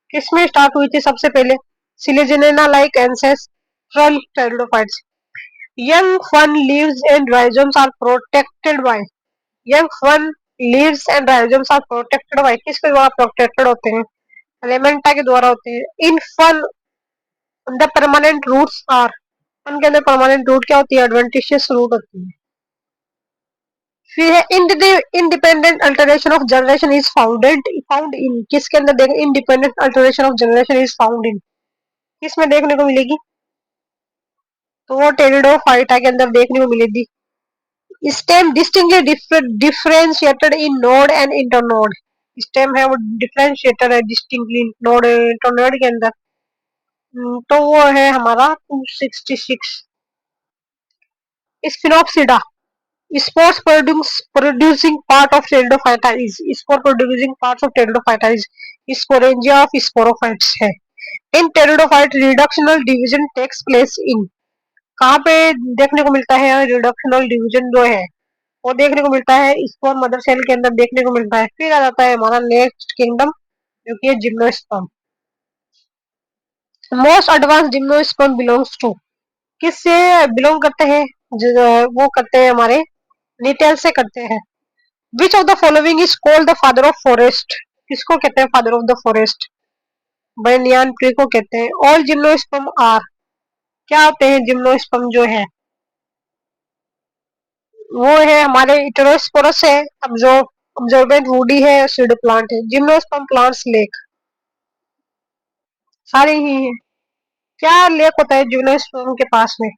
किसमें स्टार्ट हुई थी सबसे पहले? Selaginella like ancestral pteridophytes. Young fern leaves and rhizomes are protected by, young fern leaves and rhizomes are protected by, किसके द्वारा प्रोटेक्टेड होते हैं? एलिमेंटा के द्वारा होते हैं। In fern the permanent roots are, fern के अंदर परमानेंट रूट क्या होती है? एडवेंटिशियस रूट होती है। फिर है independent alteration of generation is found इन, किसके अंदर देख independent alteration of generation is found in, किसमें देखने को मिलेगी? तो वो टेरिडोफाइटा के अंदर देखने को मिलेगी। Stem distinctly differentiated in node and internode, stem है वो डिफरेंशिएटेड है डिस्टिंक्टली नोड इंटरनोड के अंदर। तो वो है हमारा 266। स्पिनोप्सिडा spores producing part of pteridophyta is spore producing parts of pteridophyta is sporangia of sporophytes है। इन pteridophyte reductional division takes place in, कहाँ पे देखने को मिलता है रिडक्शनल डिवीजन जो है वो देखने को मिलता है स्पोर मदर सेल के अंदर देखने को मिलता है। फिर आ जाता है हमारा नेक्स्ट किंगडम जो कि है gymnosperm. Most advanced gymnosperm belongs to, किससे बिलोंग करते हैं? वो करते हैं हमारे निटेल से करते हैं। Which of the following is called the father of forest, किसको कहते हैं father of the forest? Banyan tree को कहते हैं। ऑल जिम्नोस्पर्म आर, क्या होते हैं जिम्नोस्पर्म जो है? वो है हमारे इटेरोस्पोरस है, अब्जॉर्बेंट वुडी है, सीड प्लांट है। जिम्नोस्पर्म प्लांट्स लेक, सारे ही है। क्या लेक होता है जिम्नोस्पर्म के पास में?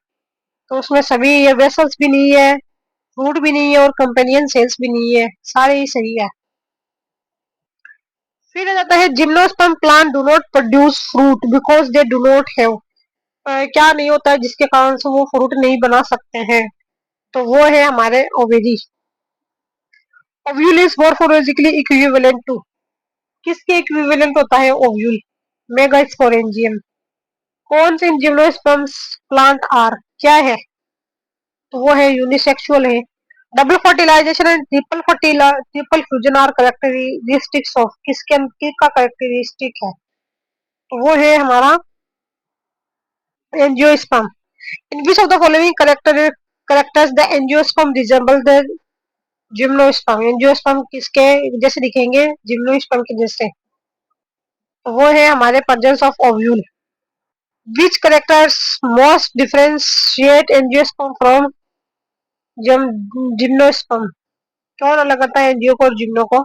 तो उसमें सभी ये वेसल्स भी नहीं है, फ्रूट भी नहीं है और कंपेनियन सेल्स भी नहीं है, सारे ही सही है। फिर आ जाता है gymnosperm plant do not produce fruit because they do not have, क्या नहीं होता है जिसके कारण से वो फ्रूट नहीं बना सकते हैं? तो वो है हमारे ovary. Ovule is morphologically equivalent to, किसके इक्विवेलेंट होता है ओव्यूल? मेगास्पोरेंजियम। कौन से जिम्नोस्पर्म्स प्लांट आर, क्या है? तो वो है यूनिसेक्सुअल है। Double fertilization and triple fusion are characteristics of, किसका कैरेक्टरिस्टिक है? तो वो है हमारा angiosperm. In which of the following characters the angiosperm resemble the gymnosperm? Angiosperm किसके जैसे दिखेंगे? जिम्नोस्पर्म के जैसे। तो वो है हमारे presence of ovule। Which characters most differentiate angiosperm from gymnosperm? कौन अलग करता है एंजियो को और जिम्नो को?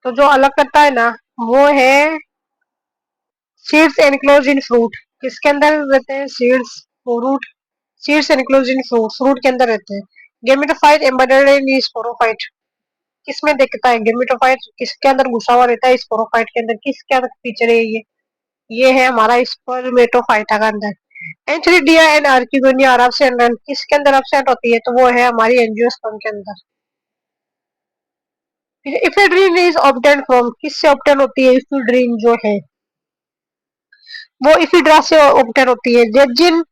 तो जो अलग करता है ना वो है सीड्स एनक्लोज इन फ्रूट, किसके अंदर रहते हैं? Seeds, fruit, seeds enclose in fruit, fruit के अंदर रहते हैं। गेमेटोफाइट एम्बेडेड इन स्पोरोफाइट, किसमें दिखता है? गेमेटोफाइट किसके अंदर घुसा हुआ रहता है? स्पोरोफाइट के अंदर। किसके अंदर फीचर है ये है हमारा स्पर्मेटोफाइटा का अंदर। Antheridia and archegonia are absent, किसके अंदर एब्सेंट होती है? तो वो है हमारी एंजियोस्पर्म के अंदर। इफेड्रीन इज ऑब्टेन फ्रॉम, किससे ऑब्टेन होती है इफेड्रीन जो है? वो इफिड्रा से ऑब्टेन होती है। जेजिन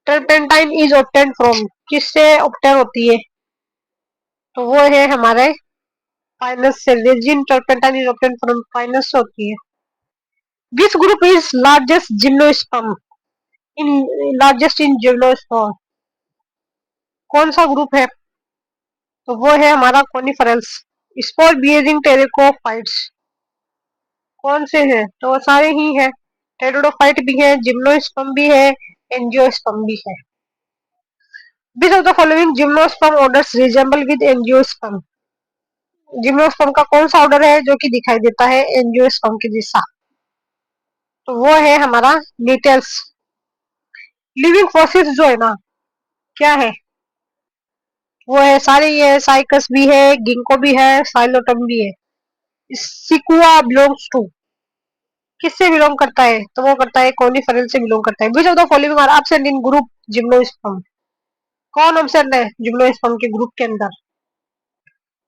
टर्पेंटाइन इज ऑब्टेन फ्रॉम, किससे ऑब्टेन होती है? तो वो है हमारे पाइनस से। Resin turpentine is obtain from Pinus से होती है। Which group is largest gymnosperm in, largest in gymnosperm, कौन सा ग्रुप है? तो वो है हमारा कोनिफरल्स। स्पोर बियरिंग टेरिकोफाइट्स कौन से हैं? तो सारे ही हैं, टेरिडोफाइट भी है, जिम्नोस्पर्म भी है, एंजियोस्पर्म भी है। Which of the following gymnosperm orders resemble with angiosperm, gymnosperm का कौन सा ऑर्डर है जो कि दिखाई देता है एंजियोस्पर्म के जैसा? तो वो है हमारा निटेल्स। लिविंग फॉसिल्स जो है ना क्या है? वो है सारे ही है, साइकस भी है, गिंको भी है, साइलोटम भी है। सिकुआ बिलोंग्स टू, किससे बिलोंग करता है? तो वो करता है कोनिफरल से बिलोंग करता है। Which of the following are absent in group gymnosperm, कौन एब्सेंट है जिम्नोस्पर्म के ग्रुप के अंदर?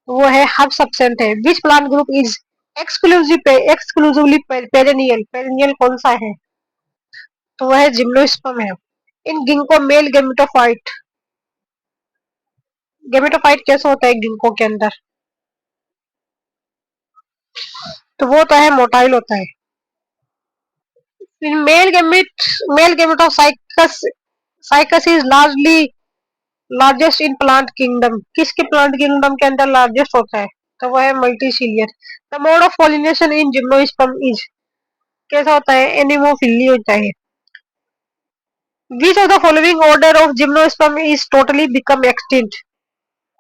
तो वो है हब्स एब्सेंट है। Which plant group is exclusively perennial, perennial कौन सा है? तो वो है जिम्नोस्पर्म है। In ginkgo male gametophyte, gametophyte कैसे होता है गिंको के अंदर? तो वो तो है मोटाइल होता है। Male gamete of cycas, cycas is largest in plant kingdom, किसके प्लांट किंगडम के अंदर लार्जेस्ट होता है? तो वो है multiciliate. The mode of pollination in gymnosperm is, कैसा होता है? एनिमोफिली होता है। Which of the following order of gymnosperm is totally become extinct,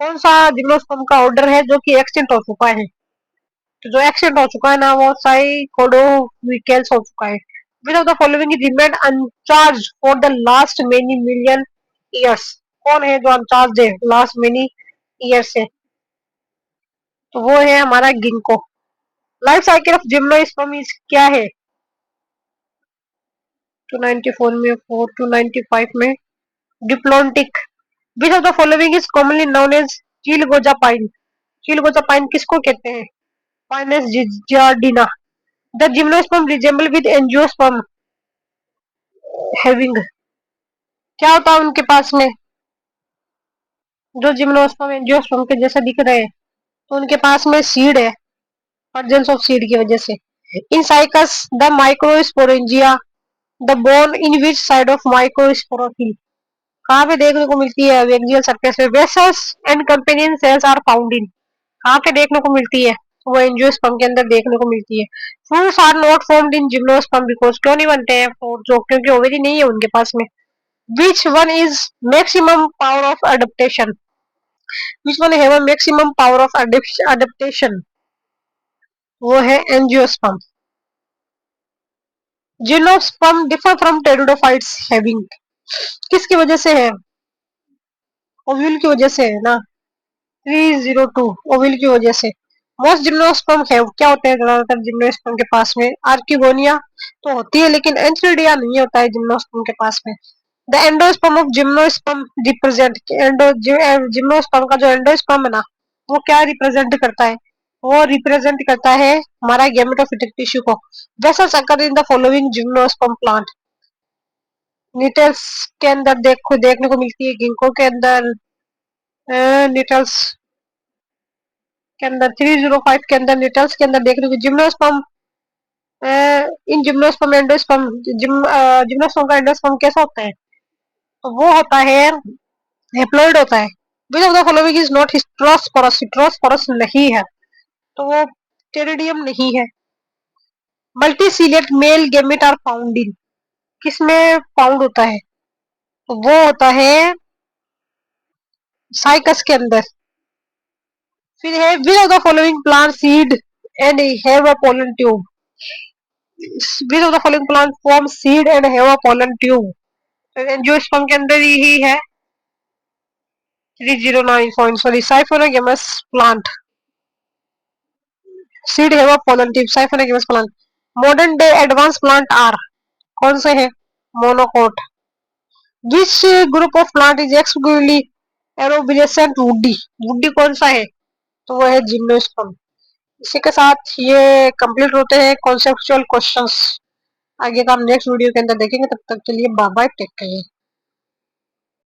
कौन सा जिम्नोस्पर्म का ऑर्डर है जो कि एक्सटेंट हो चुका है? तो जो एक्सटेंट हो चुका है ना वो साइकोडोविकेल्स हो चुका है। Which of the following remain अनचार्ज for the last many million years? कौन है जो अनचार्ज है लास्ट मेनी ईयर से? तो वो है हमारा ginkgo. Life cycle of gymnosperm is क्या है? 294 में, 4 295 में। Diplontic. Which of the following is commonly known as chilgoza pine? Chilgoza pine किसको कहते हैं? Pinus gerardiana. The gymnosperm resemble with angiosperm having. क्या होता है उनके पास में? जो जिम्नोस्पर्म एंजियोस्पर्म के जैसा दिख रहे हैं तो उनके पास में सीड है, प्रेजेंस ऑफ सीड की वजह से। In cycas the microsporangia the borne in which side of microsporophyll. कहाँ पे देखने को मिलती है? एक्सियल सरफेस पे। Vessels and companion cells are found in. कहाँ पे देखने को मिलती है? वो एंजियोस्पर्म के अंदर देखने को मिलती है। Fruits are not formed in gymnosperm because क्यों नहीं बनते हैं फ्रूट? जो क्योंकि ओवरी नहीं है उनके पास में। Which one is maximum power of adaptation? Which one have a maximum power of adaptation? वो है angiosperm. Gymnosperm differ from pteridophytes having. किसकी वजह से है? ओव्यूल की वजह से है ना। 302 ओविल की वजह से। मोस्ट जिम्नोस्पर्म है क्या होते हैं ज्यादातर जिम्नोस्पर्म के पास में? आर्किगोनिया तो होती है लेकिन एंथ्रिडिया नहीं होता है जिम्नोस्पर्म के पास में। The endosperm of gymnosperm represent. Gymnosperm का जो एंडोस्पर्म है ना वो क्या रिप्रेजेंट करता है? वो रिप्रेजेंट करता है हमारा गैमेटोफिटिक टिश्यू को। Vessels occur in the following gymnosperm plant. Gnetales के अंदर देखो देखने को मिलती है, गिंको के अंदर, निटल्स के अंदर, 305 के अंदर, निटल्स के अंदर देखने को। जिम्नोस्पर्म इन जिम्नोस्पर्म एंडोस्पर्म जिम्नोस्पर्म का एंडोस्पर्म कैसा होता है? तो वो होता है हेप्लॉइड होता है। Which of the following is not heterosporous? Heterosporous नहीं है तो वो टेरिडियम नहीं है। Multiciliate male gamete are found in. किसमें फाउंड होता है? तो वो होता है साइकस के अंदर। फिर है which of the following plant seed and have a pollen tube? Which of the following plant form seed and have a pollen tube? Angiosperm के अंदर ही है। 309 point sorry siphonogamous plant. Seed have a pollen tube, siphonogamous plant. Modern day advance plant are कौन से हैं? Monocot. Which group of plant is exclusively arborescent woody? Woody कौन सा है? तो वो है जिम्नोस्पर्म। इसी के साथ ये कंप्लीट होते हैं कॉन्सेप्चुअल क्वेश्चंस। आगे का हम नेक्स्ट वीडियो के अंदर देखेंगे, तब तक के लिए बाय बाय, टेक केयर।